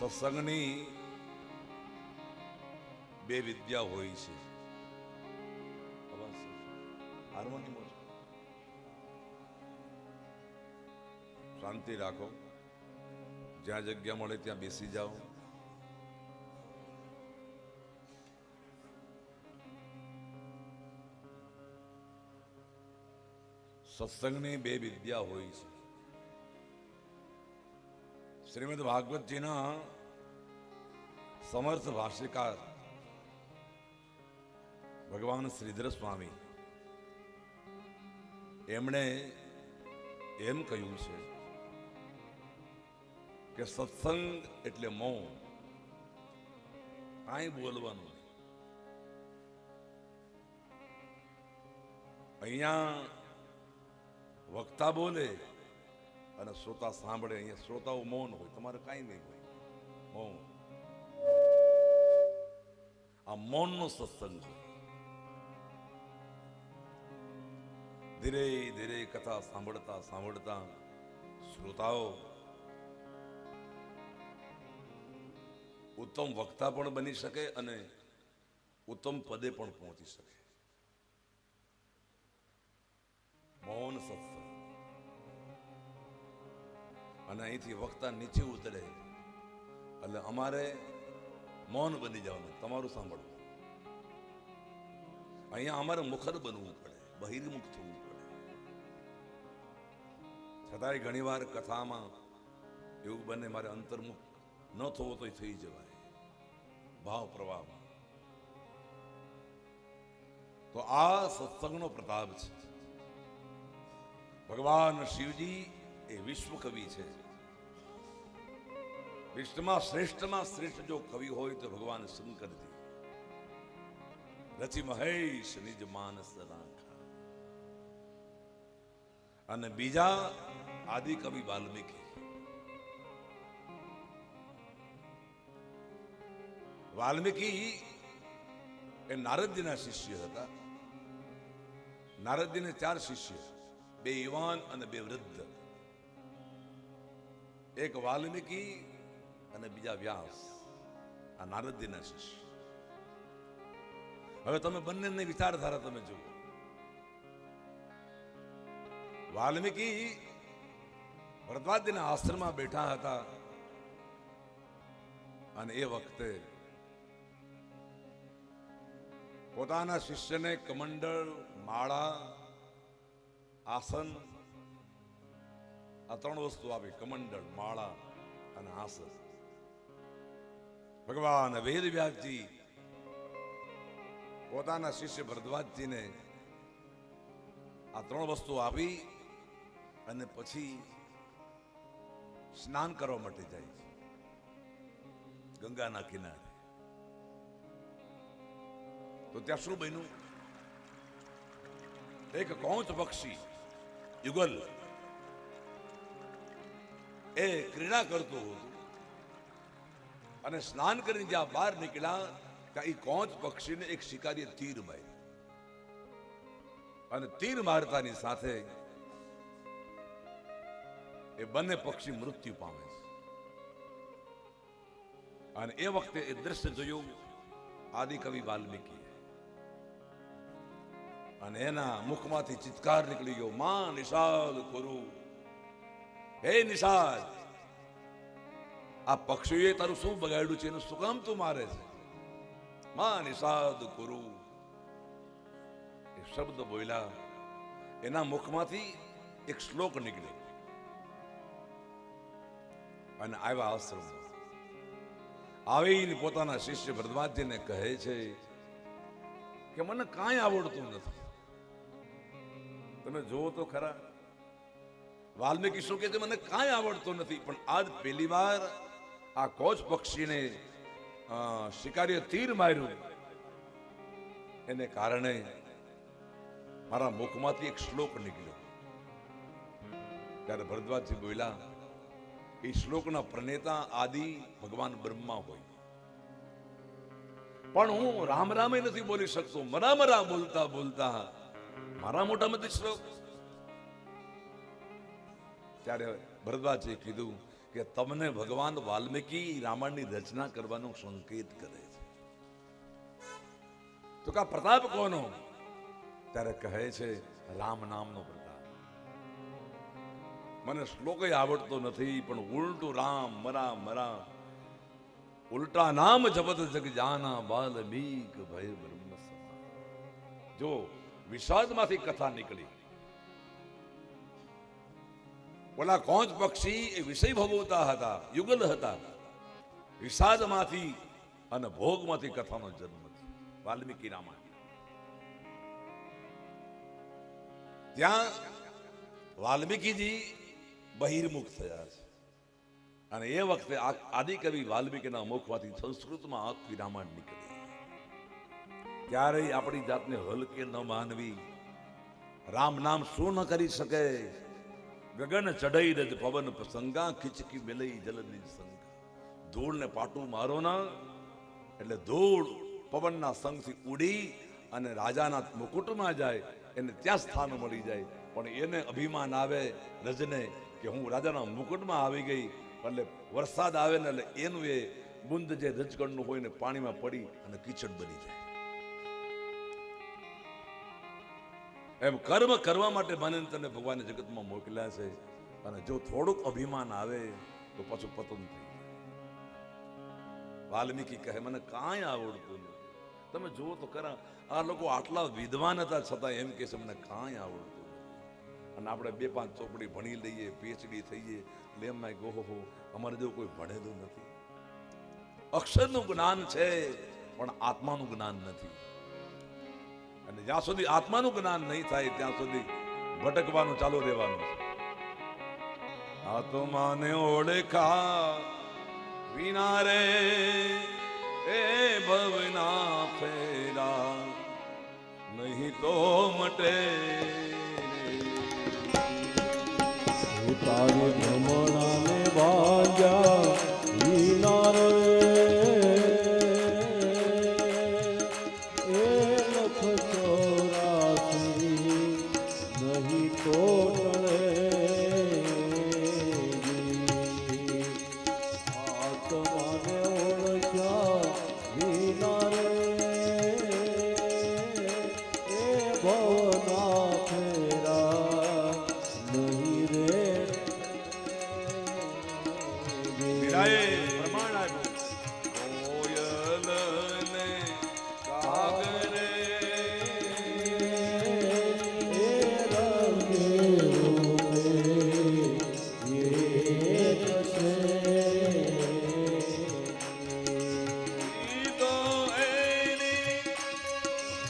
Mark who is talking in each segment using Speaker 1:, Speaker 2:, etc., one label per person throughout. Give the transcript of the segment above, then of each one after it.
Speaker 1: સત્સંગની બે વિદ્યા હોય છે. હાર્મોનિયમ શાંતિ રાખો, જ્યાં જગ્યા મળે ત્યાં બેસી જાઓ. સત્સંગની બે વિદ્યા હોય છે. શ્રીમદ ભાગવતજીના સમર્થ ભાષ્યકાર ભગવાન શ્રીધર સ્વામી એમણે એમ કહ્યું છે કે સત્સંગ એટલે મૌન, કાંઈ બોલવાનું. અહીંયા વક્તા બોલે અને શ્રોતા સાંભળે. અહીંયા શ્રોતાઓ મૌન હોય, તમારે કાંઈ નહીં હોય, મૌન. આ મૌનનો સત્સંગ છે. ધીરે ધીરે કથા સાંભળતા સાંભળતા શ્રોતાઓ ઉત્તમ વક્તા પણ બની શકે અને ઉત્તમ પદે પણ પહોંચી શકે. મૌન સત્સંગ. અને અહીંથી વક્તા નીચે ઉતરે એટલે અમારે મૌન બની જવાનું, તમારું સાંભળવું. અહીંયા અમારે મુખર બનવું પડે, બહિર્મુખ થવું પડે. છતાંય ઘણી વાર કથામાં એવું બને મારે અંતર્મુખ ન થવો તો થઈ જવાય ભાવ પ્રવાહમાં. તો આ સત્સંગનો પ્રતાપ છે. ભગવાન શિવજી એ વિશ્વ કવિ છે. વિશ્વમાં શ્રેષ્ઠ જો કવિ હોય તો ભગવાન શંકરજી. રચી મહેશ નિજ માનસ રાખા. અને બીજા આદિ કવિ વાલ્મીકી. વાલ્મીકી એ નારદજીના શિષ્ય હતા. નારદજીને 4 શિષ્ય, 2 યુવાન અને 2 વૃદ્ધ. એક વાલ્મીકી અને બીજા વ્યાસ, આ નારદજીના શિષ્ય. હવે તમે બંનેની વિચારધારા તમે જુઓ. વાલ્મીકી ભરદ્વાજના આશ્રમમાં બેઠા હતા અને એ વખતે પોતાના શિષ્યને કમંડળ, માળા, આસન, આ 3 વસ્તુ આપી. કમંડળ, માળા અને આસન. ભગવાન વેદવ્યાસજી પોતાના શિષ્ય ભરદ્વાજજીને આ 3 વસ્તુ આપી અને પછી સ્નાન કરવા માટે જાય છે ગંગાના કિનારે. તો ત્યાં શું બન્યું? એક કૌંચ પક્ષી યુગલ એ ક્રીડા કરતું હતું અને સ્નાન કરીને જ્યાં બહાર નીકળ્યા ત્યાં એ કૌંચ પક્ષીને એક શિકારીએ તીર માર્યું. અને તીર મારતાની સાથે એ બંને પક્ષી મૃત્યુ પામે છે. અને એ વખતે એ દ્રશ્ય જોયું આદિકવિ વાલ્મીકી. અને એના મુખમાંથી ચિત્કાર નીકળી ગયો, માં નિષાદ કુરુ. હે નિષાદ, આ પક્ષીએ તારું શું બગાડ્યું છે? એનું શું કામ તું મારે છે? માં નિષાદ કુરુ એ શબ્દ બોલ્યા. એના મુખમાંથી એક શ્લોક નીકળ્યો અને આવ્યા આશ્રમ. આવીને પોતાના શિષ્ય ભરદ્વાજજીને કહે છે કે મને કાંઈ આવડતું નથી. તમે જુઓ તો ખરા, વાલ્મીકી શું કહે છે? મને કાંઈ આવડતું નથી. પણ આજ પહેલી વાર આ કોચ પક્ષીને શિકારીએ તીર માર્યું, એને કારણે મારા મુખમાંથી એક શ્લોક નીકળ્યો. ત્યારે ભરદ્વાજજી બોલ્યા, એ શ્લોકના પ્રણેતા આદિ ભગવાન બ્રહ્મા હોય, પણ હું રામ રામે નથી બોલી શકતો. મરા બોલતા બોલતા મારા મોઢામાંથી શ્લોક. ત્યારે ભરદ્વાજે કીધું કે તમને ભગવાન વાલ્મીકી રામાયણની રચના કરવાનો સંકેત કરે છે. તો કા પ્રતાપ કોનો? ત્યારે કહે છે રામ નામનો પ્રતાપ. મને શ્લોક આવડતો નથી, પણ ઉલટું રામ મરા મરા ઉલટા નામ જપત જગ જાના વાલ્મીક ભય બ્રહ્મ સમા. જો વિષાદમાંથી કથા નીકળી, ઓલા કોંચ પક્ષી એ વિષય ભોગવતા હતા, યુગલ હતા. વિષાદમાંથી અને ભોગમાંથી કથાનો જન્મ છે. વાલ્મીકી રામાયણ. ત્યાં વાલ્મીકીજી બહિર્મુખ થયા છે અને એ વખતે આદિકવિ વાલ્મીકીના મુખમાંથી સંસ્કૃતમાં આખી રામાયણ નીકળી. ક્યારેય આપણી જાતને હલકે ન માનવી. રામ નામ શું ન કરી શકે? ગગન ચઢઈ રજ પવન પ્રસંગા ખીચકી મિલઈ જલની સંગ. ધૂળને પાટું મારો ના એટલે ધૂળ પવનના સંગથી ઉડી અને રાજાના મુકુટમાં જાય, એને ત્યાં સ્થાન મળી જાય. પણ એને અભિમાન આવે રજને કે હું રાજાના મુકુટમાં આવી ગઈ, એટલે વરસાદ આવે ને એટલે એનું એ બુંદ જે રજકણનું હોય ને પાણીમાં પડી અને કીચડ બની જાય. એમ કર્મ કરવા માટે મને તને ભગવાને જગતમાં મોકલ્યા છે, અને જો થોડુંક અભિમાન આવે તો પાછું પતન થઈ જાય. વાલ્મીકી કહે મને કાંઈ આવડતું નથી. તમે જુઓ તો ખરા, આ લોકો આટલા વિદ્વાન હતા છતાં એમ કે છે મને કાંઈ આવડતું નથી. અને આપણે 2-5 ચોપડી ભણી લઈએ, પીએચડી થઈએ, એટલે એમ ગોહો અમારે જેવું કોઈ ભણેલું નથી. અક્ષરનું જ્ઞાન છે પણ આત્માનું જ્ઞાન નથી. અને જ્યાં સુધી આત્માનું જ્ઞાન નહીં થાય ત્યાં સુધી ભટકવાનું ચાલુ રહેવાનું છે. આત્માને ઓળખા વિના રે એ ભવના ફેરા નહીં તો મટે.
Speaker 2: તારે ભ્રમણાને બાંધ્યા વિના રે એ લખ 84 નહીં તો ટળે. આત્માને ઓળખ્યા વિના રે એ ભવના ફેરા નહીં રે.
Speaker 1: પ્રમાણ આવ્યું કોયલને કાગરે તો એની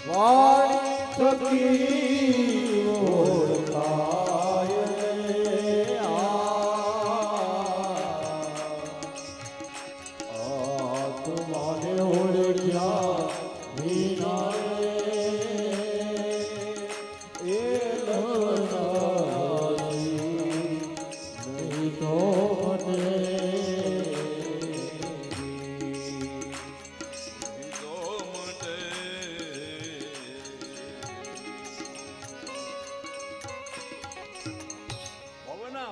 Speaker 2: વાણી થકી ઓળખાય આત્માને ઓળખ્યા વિના એ લવનારી નહીં તો મને.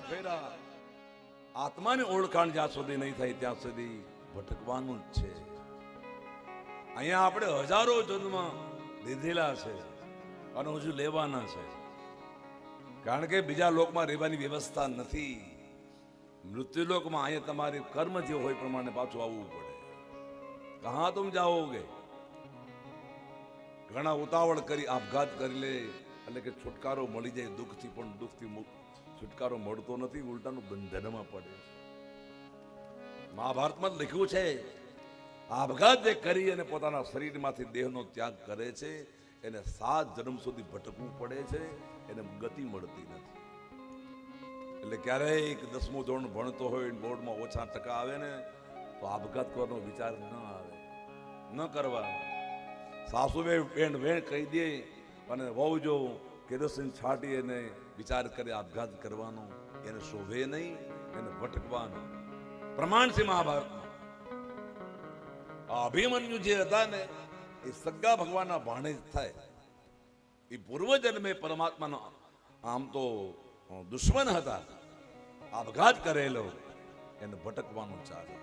Speaker 1: ફેરા આત્માની ઓળખાણ જ્યાં સુધી નહીં થાય ત્યાં સુધી ભટકવાનું જ છે. અહીંયા આપણે હજારો જન્મ લીધેલા છે અને હજુ લેવાના છે, કારણ કે બીજા લોકમાં રહેવાની વ્યવસ્થા નથી. મૃત્યુલોકમાં અહીંયા તમારી કર્મ જે હોય પ્રમાણે પાછું આવવું પડે. કહા તુમ જાઓગે? ઘણા ઉતાવળ કરી આપઘાત કરી લે એટલે કે છુટકારો મળી જાય દુઃખથી, પણ દુઃખથી મુક્ત છુટકારો મળતો નથી, ઉલટાનું બંધનમાં પડે. મહાભારતમાં લખ્યું છે આપઘાત જે કરી અને પોતાના શરીરમાંથી દેહનો ત્યાગ કરે છે એને 7 જન્મ સુધી ભટકવું પડે છે, એને ગતિ મળતી નથી. એટલે ક્યારેક 10મું ધોરણ ભણતો હોય, બોર્ડમાં ઓછા ટકા આવે ને તો આપઘાત કરવાનો વિચાર ન આવે, ન કરવા. સાસુ વેણ વેણ કહી દે અને વહુ જો કેરોસીન છાંટી અને વિચાર કરે આપઘાત કરવાનો, એને શોભે નહીં, એને ભટકવાનો. પ્રમાણ છે મહાભારતમાં. અભિમન્યુ જે હતા ને એ સગા ભગવાનના ભાણેજ થાય. એ પૂર્વજન્મે પરમાત્માનો આમ તો દુશ્મન હતા, આપઘાત કરેલો, એને ભટકવાનું ચાલે.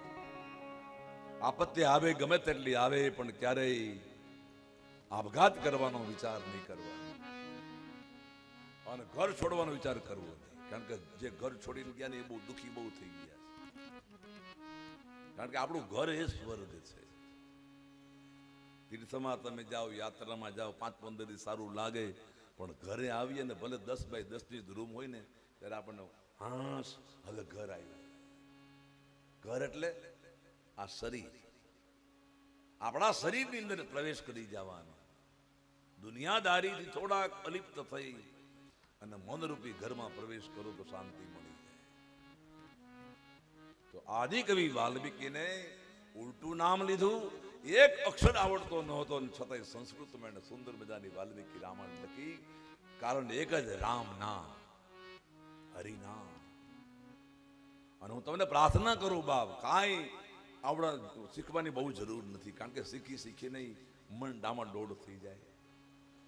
Speaker 1: આપત્તિ આવે ગમે તેટલી આવે, પણ ક્યારેય આપઘાત કરવાનો વિચાર નહીં કરવાનો, અને ઘર છોડવાનો વિચાર કરવો નહીં. કારણ કે જે ઘર છોડીને ગયા ને એ બહુ દુઃખી બહુ થઈ ગયા. કારણ કે આપણું ઘર એ સ્વર્ગ છે. તીર્થમાં તમે જાઓ, યાત્રામાં જાઓ, 5-15 દિવસ સારું લાગે, પણ ઘરે આવીએ ને ભલે 10 બાય 10 રૂમ હોય ને, ત્યારે આપણને હાશ, હવે ઘર આવ્યું. ઘર એટલે આ શરીર, આપણા શરીરની અંદર પ્રવેશ કરી જવાનો. દુનિયાદારીથી થોડાક અલિપ્ત થઈ અને મનરૂપી ઘરમાં પ્રવેશ કરો તો શાંતિ મળી જાય. તો આદિ કવિ વાલ્મીકીને ઉલટું નામ લીધું. એક અક્ષર આવડતો નહોતો, છતાંય સંસ્કૃતમાં એને સુંદર મજાની વાલ્મીકી રામાયણ લખી. કારણ એક જ રામ નામ, હરિનામ. અને હું તમને પ્રાર્થના કરું બાપ, કાંઈ આવડા શીખવાની બહુ જરૂર નથી. કારણ કે શીખી નહીં મન ડામાડોળ થઈ જાય.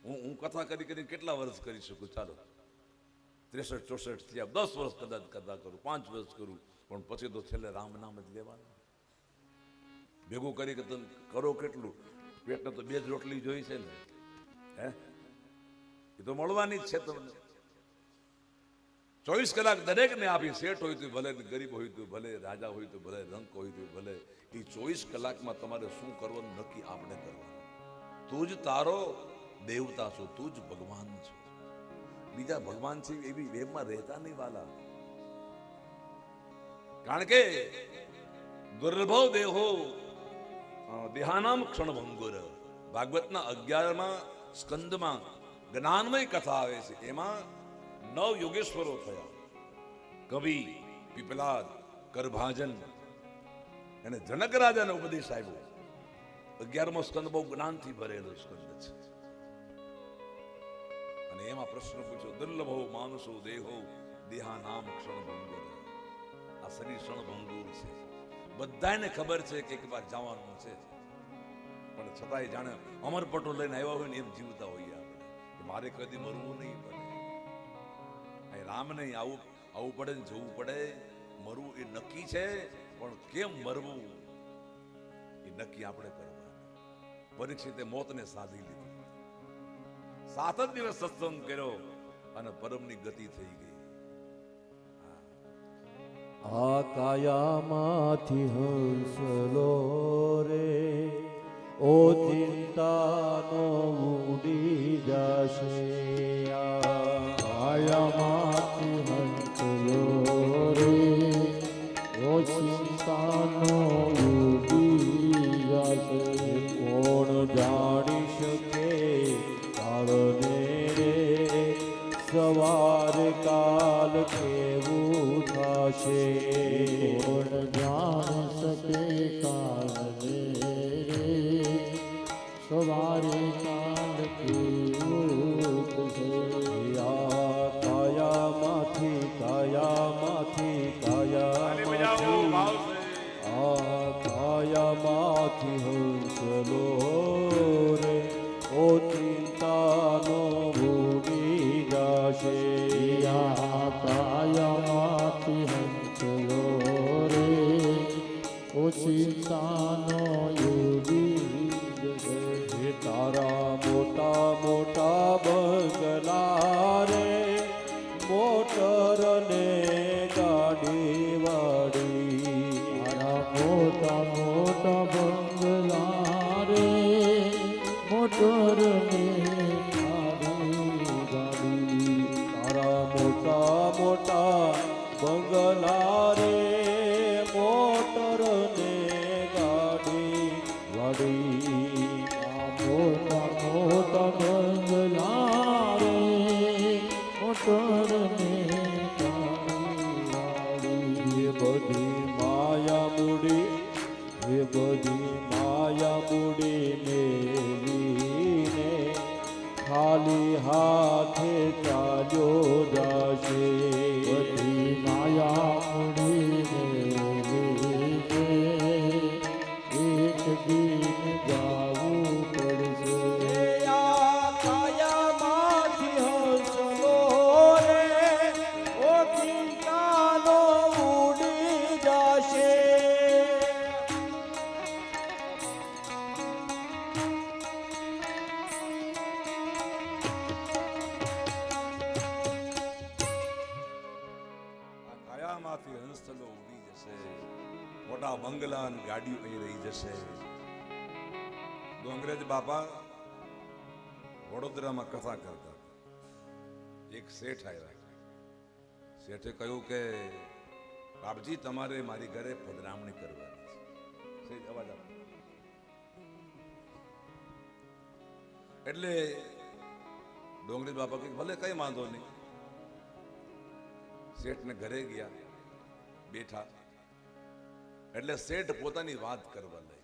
Speaker 1: હું કથા કરી કેટલા વર્ષ કરી શકું? ચાલો 63-64 થયા, 10 વર્ષ કદાચ કથા કરું, 5 વર્ષ કરું, પણ પછી તો છેલ્લે રામ નામ જ લેવાનું. ભેગું કરી કે તમે કરો કેટલું? પેટને તો 2 જ રોટલી જોઈ છે ને, હે? એ તો મળવાની જ છે તમને. 24 કલાક દરેકને આપી. શેઠ હોય તો ભલે, ગરીબ હોય તો ભલે, રાજા હોય તો ભલે, રંક હોય તો ભલે. એ 24 કલાકમાં તમારે શું કરવાનું નક્કી આપણે કરવાનું. તું જ તારો દેવતા છો, તું જ ભગવાન છો. બીજા ભગવાન છે એવી વેમમાં રહેતા નહીં વાલા. કારણ કે દુર્લભો દેહો દેહાનામ ક્ષણભંગુર. ભાગવતના 11મા સ્કંદમાં જ્ઞાનમય કથા આવે છે. એમાં 9 યોગેશ્વરો થયા. કવિ, પીપલાદ, કરભાજન અને જનક રાજાને ઉપદેશ આવ્યો. 11મો સ્કંદ બહુ જ્ઞાનથી ભરેલો સ્કંદ છે. અને એમાં પ્રશ્ન પૂછ્યો, દુર્લભો માનસો દેહો દેહાનામ ક્ષણભંગુર. આ શરીર ક્ષણભંગુર છે. બધાને ખબર છે કે એક વાર જવાનું છે, પણ છતાંય જાણે અમરપટો લઈને આવ્યા હોય ને એમ જીવતા હોઈએ આપણે, કે મારે કદી મરવું નહીં પડે. રામ નહીં, આવું પડે ને જવું પડે. મરવું એ નક્કી છે, પણ કેમ મરવું એ નક્કી આપણે કરવાનું. પરીક્ષિતે મોતને સાધી લીધી. 7 જ દિવસ સત્સંગ કર્યો અને પરમની ગતિ થઈ ગઈ.
Speaker 2: આ કાયામાંથી હંસલો રે, ઓ ચિંતાનો ઉડી જશે. કાયામાંથી હંસલો રે, ઓ ચિંતાનો ઉડી જશે. કોણ જાણી શકે કાળને રે, સવાર કાલ કેવું થશે. કોણ જાણ શકે કાળને રે, સવારે કાલ કેવું થશે. કાયામાંથી હંસલો રે, ઓ ચિંતાનો ભૂલી જશે. કાયામાંથી હંસલો રે, ઓ ચિંતાનો ભૂલી જશે. તારા મોટા મોટા બંગલા રે, મોટર ને ગાડી વાળી. તારા મોટા મોટા બંગલા રે, મોટર ને ગાડી વાળી. તારા મોટા મોટા બંગલા રે, મોટર ને ગાડી વાળી. મોટા મોટા બંગલા રે, મોટર ને બધી માયા મૂડી, એ બધી માયા મૂડી મેલીને ખાલી હાથે ચાલ્યો જશે. બધી માયા મૂડી મેલીને એક દિન જાવું પડશે.
Speaker 1: રાજહંસલો ઉડી જશે, મોટા બંગલા અને ગાડીઓ અહીં રહી જશે. અંગ્રેજ બાપા વડોદરામાં કથા કરતા, એક શેઠ આવ્યા. શેઠે કહ્યું કે બાપજી તમારે મારી ઘરે પધરામણી કરવાની છે. અવાજ આપો. એટલે ડોંગરી બાપા કે ભલે કઈ વાંધો નહીં. શેઠને ઘરે ગયા, બેઠા. એટલે શેઠ પોતાની વાત કરવા લાગ્યા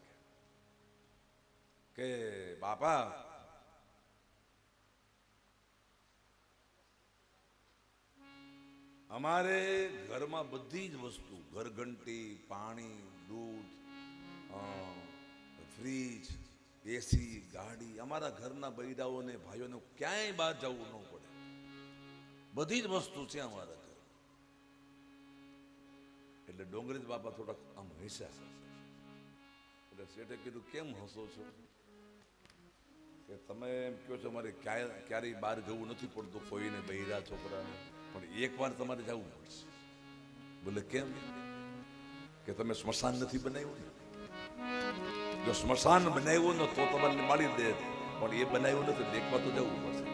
Speaker 1: કે બાપા અમારે ઘરમાં બધી જ વસ્તુ, ઘરઘંટી, પાણી, દૂધ, ફ્રીજ, એસી, ગાડી, અમારા ઘરના બૈરાઓને ભાઈઓને ક્યાંય બહાર જવું ન પડે. બધી જ વસ્તુ છે અમારા ઘર. એટલે ડોંગરેજ બાપા થોડાક આમ હસ્યા. એટલે શેઠે કીધું કેમ હસો છો? કે તમે એમ કહો છો અમારે ક્યારેય બહાર જવું નથી પડતું કોઈને, બૈરા છોકરાને, પણ એક વાર તમારે જવું પડશે. બોલે કેમ? કે તમે સ્મશાન નથી બનાવ્યું ને. જો સ્મશાન બનાવ્યું ને તો તમારે મારી દે, પણ એ બનાવ્યું નથી, દેખવા તો જવું પડશે.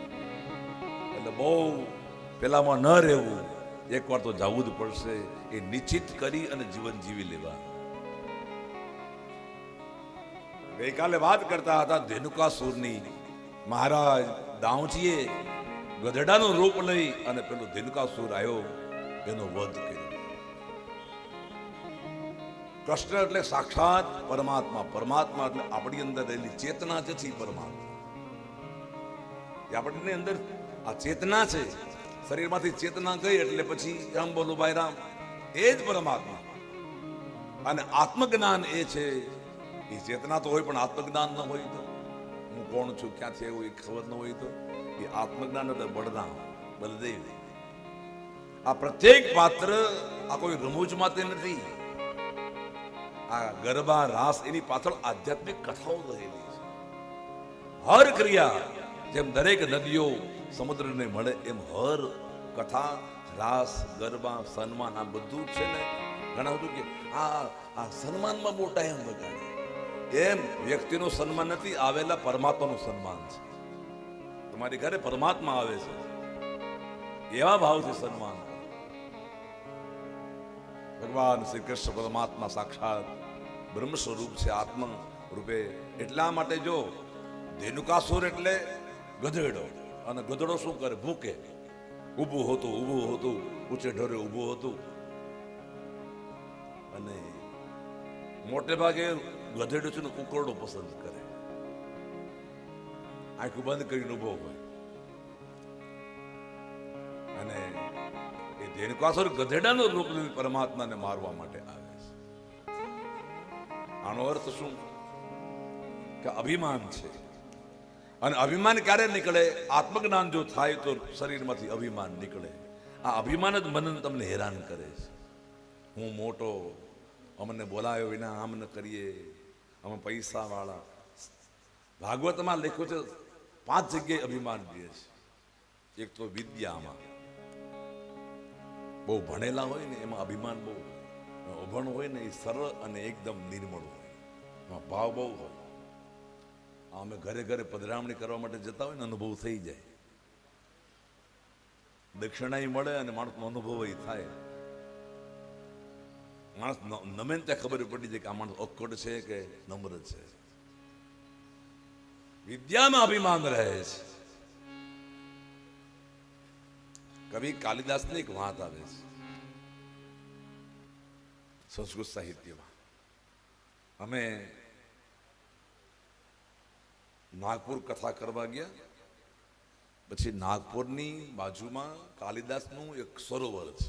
Speaker 1: એટલે બહુ પેલામાં ન રહેવું, એક વાર તો જવું જ પડશે. એ નિશ્ચિત કરી અને જીવન જીવી લેવા. ગઈકાલે વાત કરતા હતા ધેનુકાસુરની. મહારાજ દાઉજીએ ગધેડાનું રૂપ લઈ અને પેલો ધેનુકાસુર આવ્યો, એનો વધ કર્યો. કૃષ્ણ એટલે સાક્ષાત પરમાત્મા. પરમાત્મા એટલે આપણી અંદર રહેલી ચેતના છે. પરમાત્મા એ આપણી અંદર આ ચેતના છે. શરીરમાંથી ચેતના ગઈ એટલે પછી રામ બોલો ભાઈ રામ, એ જ પરમાત્મા. અને આત્મજ્ઞાન એ છે. એ ચેતના તો હોય પણ આત્મજ્ઞાન ન હોય તો, હું કોણ છું, ક્યાંથી એવું એ ખબર ન હોય તો, એ આત્મજ્ઞાન એટલે બળરામ, બલદેવ. આ પ્રત્યેક પાત્ર આ કોઈ રમૂજ માટે નથી. આ ગરબા, રાસ, એની પાછળ આધ્યાત્મિક કથાઓ રહેલી છે. હર ક્રિયા જેમ દરેક નદીઓ સમુદ્રને મળે, એમ હર કથા, રાસ, ગરબા, સન્માન, આ બધું છે ને. ઘણા બધું કે આ સન્માનમાં બહુ ટાઈમ બગાડે. એમ વ્યક્તિનું સન્માન નથી, આવેલા પરમાત્માનું સન્માન છે. તમારી ઘરે પરમાત્મા આવે છે, એવા ભાવથી સન્માન કરો. ભગવાન શ્રી કૃષ્ણ પરમાત્મા સાક્ષાત બ્રહ્મ સ્વરૂપ છે, આત્મ રૂપે. એટલા માટે જો ધેનુકાસુર એટલે ગધેડો, અને ગધેડો શું કરે? ભૂકે. ઊભું હોતું, ઊંચે ઢોરે ઊભું હતું. અને મોટે ભાગે ગધેડો છે ને કુકરડો પસંદ કરે. આંખું બંધ કરીને ઊભો હોય. અને એ ધેનુકાસુર ગધેડાનો રૂપ લઈને પરમાત્માને મારવા માટે આવે છે. આનો અર્થ શું? કે અભિમાન છે. અને અભિમાન ક્યારે નીકળે? આત્મજ્ઞાન જો થાય તો શરીરમાંથી અભિમાન નીકળે. આ અભિમાન જ મનને તમને હેરાન કરે છે. હું મોટો, અમને બોલાયો વિના આમ ન કરીએ, અમે પૈસા વાળા. ભાગવતમાં લખ્યું છે 5 જગ્યાએ અભિમાન દે છે. એક તો વિદ્યામાં, બહુ ભણેલા હોય ને એમાં અભિમાન બહુ. અભણ હોય ને એ સરળ અને એકદમ નિર્મળ હોય, એમાં ભાવ બહુ હોય. અમે ઘરે ઘરે પધરામણી કરવા માટે જતા હોય ને અનુભવ થઈ જાય. દક્ષિણાઈ મળે અને માણસનો અનુભવ થાય. માણસ નમે ત્યાં ખબર પડી જાય કે આ માણસ ઓકડ છે કે નમ્ર છે. વિદ્યામાં અભિમાન રહે છે. કવિ કાલિદાસની એક વાત આવે છે સંસ્કૃત સાહિત્યમાં. અમે નાગપુર કથા કરવા ગયા. પછી નાગપુરની બાજુમાં કાલિદાસનું એક સરોવર છે.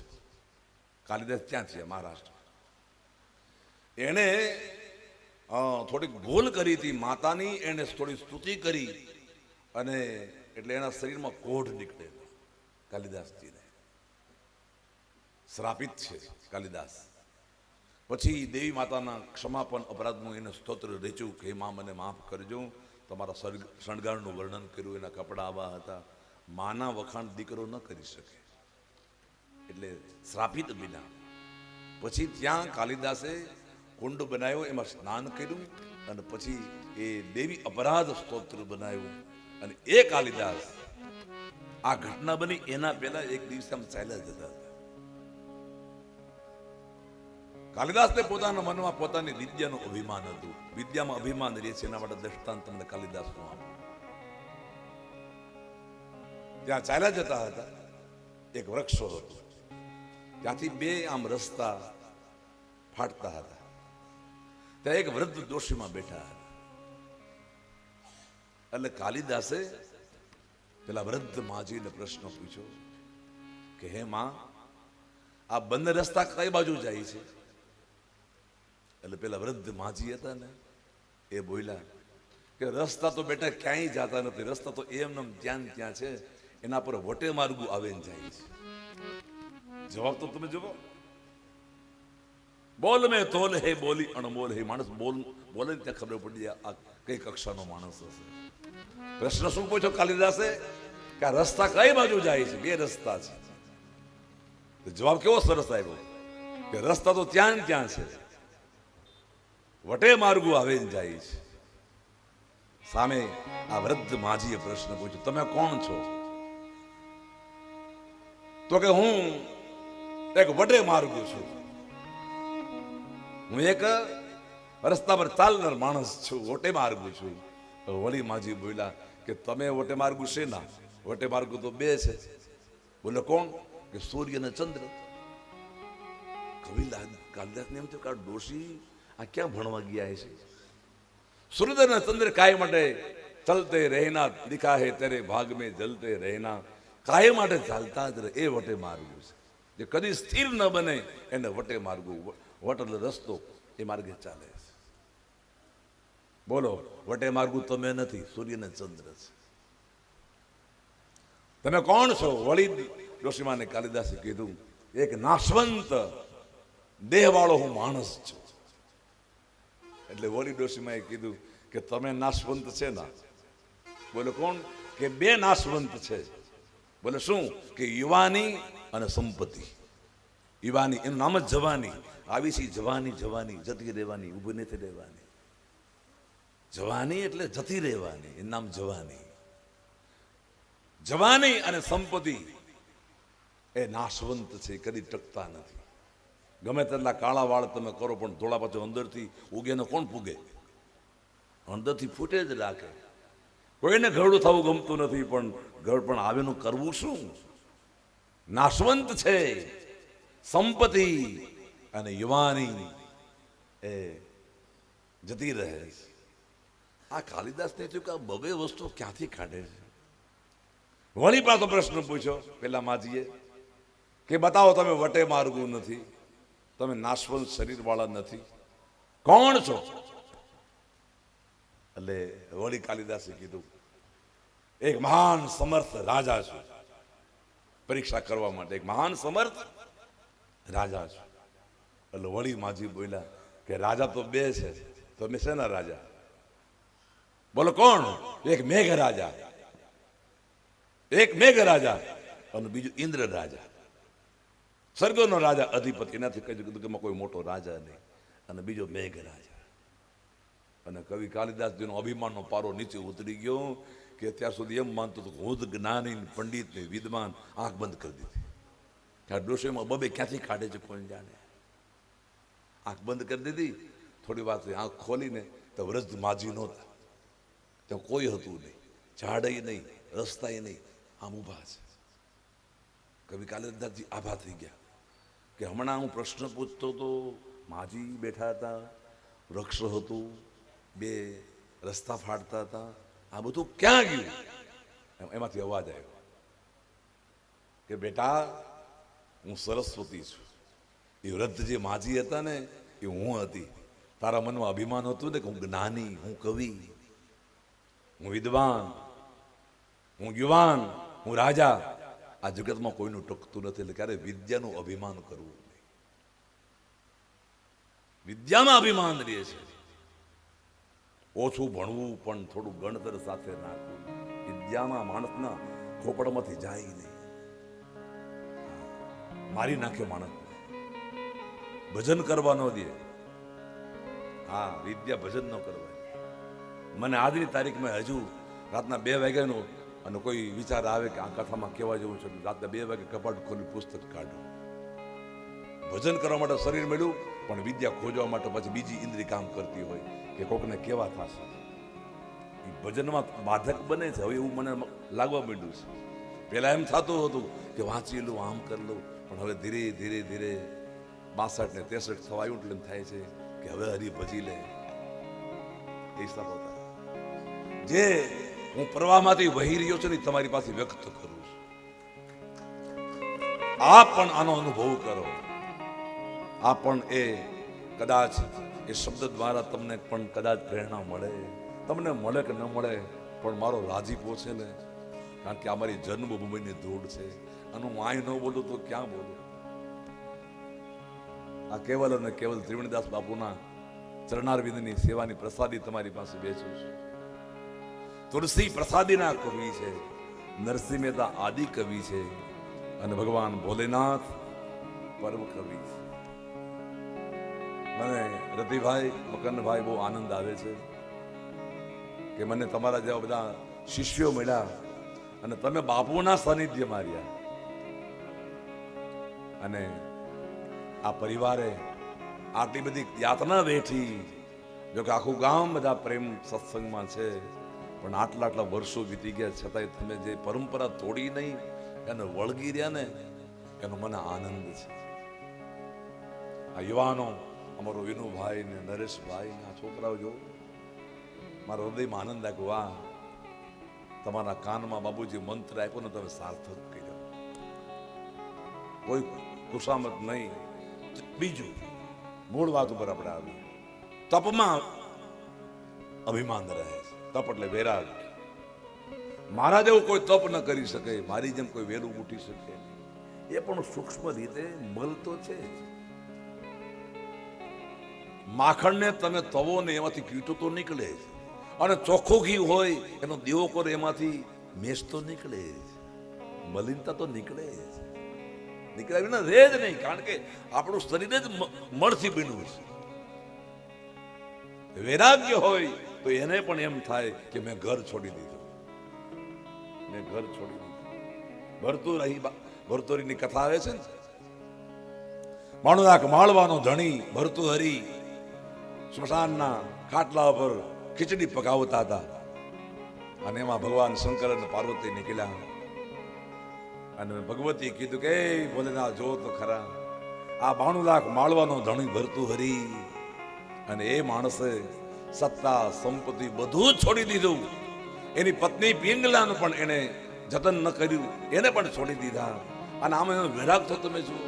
Speaker 1: કાલિદાસ ત્યાં છે મહારાષ્ટ્ર. એને થોડીક ભૂલ કરી હતી માતાની. એને થોડી સ્તુતિ કરી અને એટલે એના શરીરમાં કોઢ નીકળે. કાલિદાસજીને શ્રાપિત છે કાલિદાસ. પછી દેવી માતાના ક્ષમાપન અપરાધનું એને સ્તોત્ર રચ્યું કે મા મને માફ કરજો, તમારા શણગારનું વર્ણન કર્યું, એના કપડા આવા હતા. માના વખાણ દીકરો ન કરી શકે એટલે શ્રાપિત બિના. પછી ત્યાં કાલિદાસે કુંડ બનાવ્યો, એમાં સ્નાન કર્યું અને પછી એ દેવી અપરાધ સ્તોત્ર બનાવ્યું. અને એ કાલિદાસ આ ઘટના બની એના પહેલા એક દિવસે આમ ચાલ્યા જતા હતા. કાલિદાસને પોતાના મનમાં પોતાની વિદ્યાનું અભિમાન હતું. વિદ્યામાં અભિમાન રહે છે, એના માટે દ્રષ્ટાંત તમને કાલિદાસનું આપું. ત્યાં ચાલ્યા જતા હતા, એક વૃક્ષ હતો, ત્યાંથી બે આમ રસ્તા ફાટતા હતા. ત્યાં એક વૃદ્ધ ડોશીમાં બેઠા હતા. એટલે કાલિદાસે પેલા વૃદ્ધ માજીને પ્રશ્ન પૂછ્યો કે હે માં, આ બંને રસ્તા કઈ બાજુ જાય છે? એટલે પેલા વૃદ્ધ માજી હતા ને એ બોલ્યા કે રસ્તા તો બેટા ક્યાંય જતા નથી, રસ્તા તો એમને ત્યાં ત્યાં છે, એના પર વટે માર્ગું આવે ને જાય છે. જવાબ તો તમે જુઓ, બોલ મેં તોલ હે બોલી અણમોલ હે. માણસ બોલે ત્યાં ખબર પડી જાય આ કઈ કક્ષાનો માણસ હશે. પ્રશ્ન શું પૂછ્યો કાલિદાસે કે આ રસ્તા કઈ બાજુ જાય છે? બે રસ્તા છે. જવાબ કેવો સરસ આવ્યો કે રસ્તા તો ત્યાં ને ત્યાં છે, વટે માર્ગું આવે ને જાય છે. સામે આ વૃદ્ધ માજીએ પ્રશ્ન પૂછ્યો, તમે કોણ છો? તો કે હું એક વટે માર્ગુ છું, હું એક રસ્તા પર ચાલનાર માણસ છું, વટે માર્ગુ છું. વળી માજી બોલ્યા કે તમે વટે માર્ગુ છે ના? વટે માર્ગુ તો બે છે. બોલે કોણ? કે સૂર્ય ને ચંદ્ર. કવિ કાલિદાસને એમ થયું કે આ ડોશી આ ક્યાં ભણવા ગયા છે? સૂર્ય ને ચંદ્ર કાય માટે ચલતે રહેના, દિખા હે તેરે ભાગ में જલતે રહેના. કાય માટે ચાલતા જ રહે, એ વટે માર્ગુ છે. જે કદી સ્થિર ન બને એને વટે માર્ગુ. વટ એટલે રસ્તો, એ માર્ગે ચાલે છે. બોલો, વટે માર્ગુ તમે નથી, સૂર્ય ને ચંદ્ર છે. તમે કોણ છો? વળી ડોશીમાને કાલિદાસે કીધું, એક નાશવંત દેહ વાળો હું માણસ છું. એટલે વળી ડોશીમાએ કીધું કે તમે નાશવંત છે ના? બોલે કોણ? કે બે નાશવંત છે. બોલે શું? કે યુવાની અને સંપત્તિ. યુવાની એનું નામ જ જવાની. આવી છે જવાની, જવાની જતી રહેવાની, ઊભી નથી રહેવાની. જવાની એટલે જતી રહેવાની, એનું નામ જવાની. જવાની અને સંપત્તિ એ નાશવંત છે, કદી ટકતા નથી. ગમે તેટલા કાળા વાળ તમે કરો પણ ધોળા પાછો અંદરથી ઉગે ને કોણ પૂગે? અંદરથી ફૂટે જ રાખે. કોઈને ઘરડું થવું ગમતું નથી, પણ ઘર પણ આવેનું કરવું શું? નાશવંત છે સંપત્તિ અને યુવાની એ જતી રહે છે. આ કાલિદાસને થયું કે આ બબે વસ્તુ ક્યાંથી કાઢે છે? વળી પાછો પ્રશ્ન પૂછ્યો પેલા માજીએ કે બતાવો, તમે વટે માર્ગુ નથી, તમે નાશવંત શરીર વાળા નથી, કોણ છો? એટલે વળી કાલિદાસે કીધું, એક મહાન સમર્થ રાજા છું. પરીક્ષા કરવા માટે એક મહાન સમર્થ રાજા છું. એટલે વળી માજી બોલ્યા કે રાજા તો બે છે, તમે શેના રાજા? બોલો કોણ? એક મેઘ રાજા, એક મેઘ રાજા અને બીજું ઇન્દ્ર રાજા. સ્વર્ગનો રાજા અધિપતિ, એનાથી કીધું કે કોઈ મોટો રાજા નહીં. અને બીજો મેઘ રાજા. અને કવિ કાલિદાસજીનો અભિમાનનો પારો નીચે ઉતરી ગયો કે અત્યાર સુધી એમ માનતો હતો હું જ જ્ઞાની, પંડિત ને વિદ્વાન. આંખ બંધ કરી દીધી. આ ડોશીમાં બબે ક્યાંથી કાઢે છે કોઈ જાણે. આંખ બંધ કરી દીધી. થોડી વાર આંખ ખોલીને તો વૃદ્ધ માજી નહોતા, ત્યાં કોઈ હતું નહીં, ઝાડય નહીં, રસ્તાય નહીં, આમ ઊભા છે. કવિ કાલિદાસજી આભા થઈ ગયા કે હમણાં હું પ્રશ્ન પૂછતો તો માજી બેઠા હતા, વૃક્ષ હતું, બે રસ્તા ફાટતા હતા, આ બધું ક્યાં ગયું? એમાંથી અવાજ આવ્યો કે બેટા હું સરસ્વતી છું. એ વૃદ્ધ જે માજી હતા ને એ હું હતી. તારા મનમાં અભિમાન હતું ને કે હું જ્ઞાની, હું કવિ, હું વિદ્વાન, હું યુવાન, હું રાજા. આ જગતમાં કોઈનું ટકતું નથી. એટલે ક્યારે વિદ્યાનું અભિમાન કરવું નહીં. વિદ્યામાં અભિમાન રહે છે. ઓછું ભણવું પણ થોડું ગણતર સાથે નાખવું. વિદ્યામાં માણસના ખોપડમાંથી જાય નહીં, મારી નાખે માણસ. ભજન કરવા ન દે. હા, વિદ્યા ભજન ન કરવા. મને આજની તારીખમાં હજુ રાતના 2 વાગ્યાનો અને કોઈ વિચાર આવે કે આ કથામાં કેવા જેવું છે, રાતના 2 વાગે કપાટ ખોલી પુસ્તક કાઢું. ભજન કરવા માટે શરીર મળ્યું, પણ વિદ્યા ખોજવા માટે પછી બીજી ઇન્દ્રિય કામ કરતી હોય કે કોકને કેવા થશે. એ ભજનમાં બાધક બને છે. હવે એવું મને લાગવા માંડ્યું છે. પહેલા એમ થતું હતું કે વાંચી લઉં, આમ કરી લઉં, પણ હવે ધીરે ધીરે ધીરે 62 ને 63 થવા આવ્યું એટલે એમ થાય છે કે હવે હરી ભજી લે. એ હિસાબ હતા જે હું પ્રવાહમાંથી વહી રહ્યો છું ને તમારી પાસે વ્યક્ત કરું છું. આપ પણ આનો અનુભવ કરો. આ પણ એ કદાચ એ શબ્દ દ્વારા તમને પણ કદાચ પ્રેરણા મળે. તમને મળે કે ન મળે, પણ મારો રાજીપો છે ને, કારણ કે અમારી જન્મભૂમિની ધૂળ છે. અને હું અહીં ન બોલું તો ક્યાં બોલું? આ કેવલ અને કેવલ ત્રિવેણીદાસ બાપુના ચરણારવિંદની સેવાની પ્રસાદી તમારી પાસે બેસું છું. તુલસી પ્રસાદીના કવિ છે, નરસિંહ મહેતા આદિ કવિ છે, અને ભગવાન ભોલેનાથ પરમ કવિ છે. મને રતિભાઈ, મકરભાઈ બહુ આનંદ આવે છે કે મને તમારા જેવા બધા શિષ્યો મળ્યા અને તમે બાપુના સાનિધ્યમાં રહ્યા. અને આ પરિવારે આટલી બધી યાતના વેઠી, જો કે આખું ગામ બધા પ્રેમ સત્સંગમાં છે, પણ આટલા વર્ષો વીતી ગયા છતાંય તમે જે પરંપરા તોડી નહીં, એને વળગી રહ્યા ને, એનો મને આનંદ છે. આ યુવાનો, અમારો વિનુભાઈ ને નરેશભાઈ ને આ છોકરાઓ જો, મારા હૃદયમાં આનંદ આવ્યો. વાહ, તમારા કાનમાં બાબુજી મંત્ર આપ્યો ને, તમે સાર્થક કર્યો. કોઈ ખુશામત નહીં. બીજું, મૂળ વાત ઉપર આપણે આવી, તપમાં અભિમાન રહે છે. તપ એટલે વૈરાગ. મારા જેવું કોઈ તપ ન કરી શકે, મારી જેમ કોઈ વેલું ઉઠી શકે, એ પણ સૂક્ષ્મ રીતે મળતો છે. માખણને તમે તવો ને એમાંથી કીટો તો નીકળે છે, અને ચોખ્ખું ઘી હોય એનો દીવો કરો એમાંથી મેષ તો નીકળે છે, મલિનતા તો નીકળે છે. નીકળ્યા વિના રહે જ નહીં, કારણ કે આપણું શરીર જ મળથી બન્યું છે. વૈરાગ્ય હોય તો એને પણ એમ થાય કે મેં ઘર છોડી દીધું, મેં ઘર છોડી દીધું. ભરતુરીની કથા આવે છે ને, માણુનાક માળવાનો ધણી ભર્તુહરી સ્મશાનના ખાટલા ઉપર ખીચડી પકાવતા હતા, અને એમાં ભગવાન શંકર અને પાર્વતી નીકળ્યા. અને ભગવતી કીધું કે ભોલેનાથ જો તો ખરા, આ 92 લાખ માળવાનો ધણી ભર્તુહરી, અને એ માણસે સત્તા સંપત્તિ બધું છોડી દીધું. એની પત્ની પિંગલાનું પણ એને જતન ન કર્યું, એને પણ છોડી દીધા. અને આમ એનો વિરાગ તો તમે જુઓ.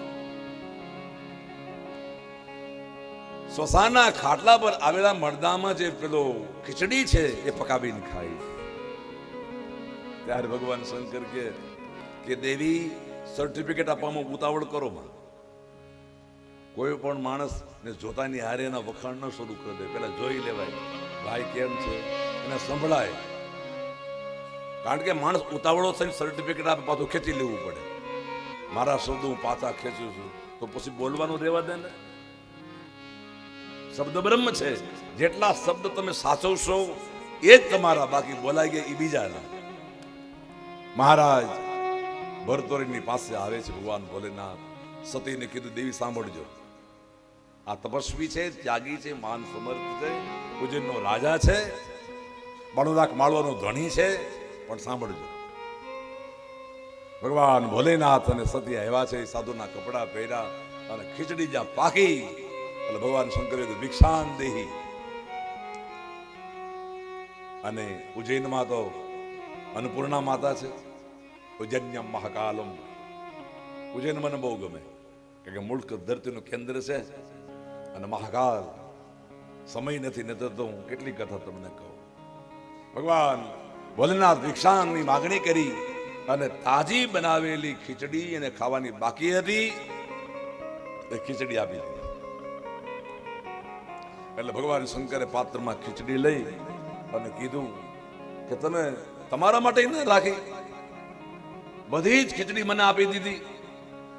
Speaker 1: સ્મશાનના ખાટલા પર આવેલા મરદામાં જે પેલો ખીચડી છે એ પકાવીને ખાય. ત્યારે ભગવાન શંકર કે દેવી, સર્ટિફિકેટ આપવામાં ઉતાવળ કરો માં. કોઈ પણ માણસ ને જોતાની હારે એના વખાણ ન શરૂ કરી દે, પેલા જોઈ લેવાય ભાઈ કેમ છે, એને સંભળાય. કારણ કે માણસ ઉતાવળો થઈને સર્ટિફિકેટ આપે પાછું ખેંચી લેવું પડે. મારા શબ્દ હું પાછા ખેંચું છું તો પછી બોલવાનું રહેવા દે ને. શબ્દ બ્રહ્મ છે, જેટલા શબ્દ તમે સાચવશો એ જ તમારા, બાકી બોલાઈ ગયા એ બીજાના. મહારાજ ભરતોરીની પાસે આવે છે ભગવાન ભોલેનાથ. સતીને કીધું દેવી સાંભળજો, આ તપસ્વી છે, ત્યાગી છે, માન સમર્થ છે, ઉજ્જૈનનો રાજા છે, 92 લાખ માળવાનો ધણી છે, પણ સાંભળજો. ભગવાન ભોલેનાથ અને સતી આવ્યા છે, સાધુના કપડા પહેર્યા, અને ખીચડી જ્યાં પાકી એટલે ભગવાન શંકરે ભિક્ષાન દેહી. અને ઉજ્જૈનમાં તો અન્નપૂર્ણા માતા છે, ઉજ્જૈન્યમ મહાકાલમ. ઉજ્જૈન મને બહુ ગમે, કારણ કે મુલ્ક ધરતીનું કેન્દ્ર છે, અને મહાકાલ સમય નથી, નહીં તો હું કેટલી કથા તમને કહું. ભગવાન ભોલેનાથ ભિક્ષાની માગણી કરી, અને તાજી બનાવેલી ખીચડી એને ખાવાની બાકી હતી, એ ખીચડી આપી દીધી. એટલે ભગવાન શંકરે પાત્રમાં ખીચડી લઈ અને કીધું કે તમે તમારા માટે ન રાખી, બધી જ ખીચડી મને આપી દીધી.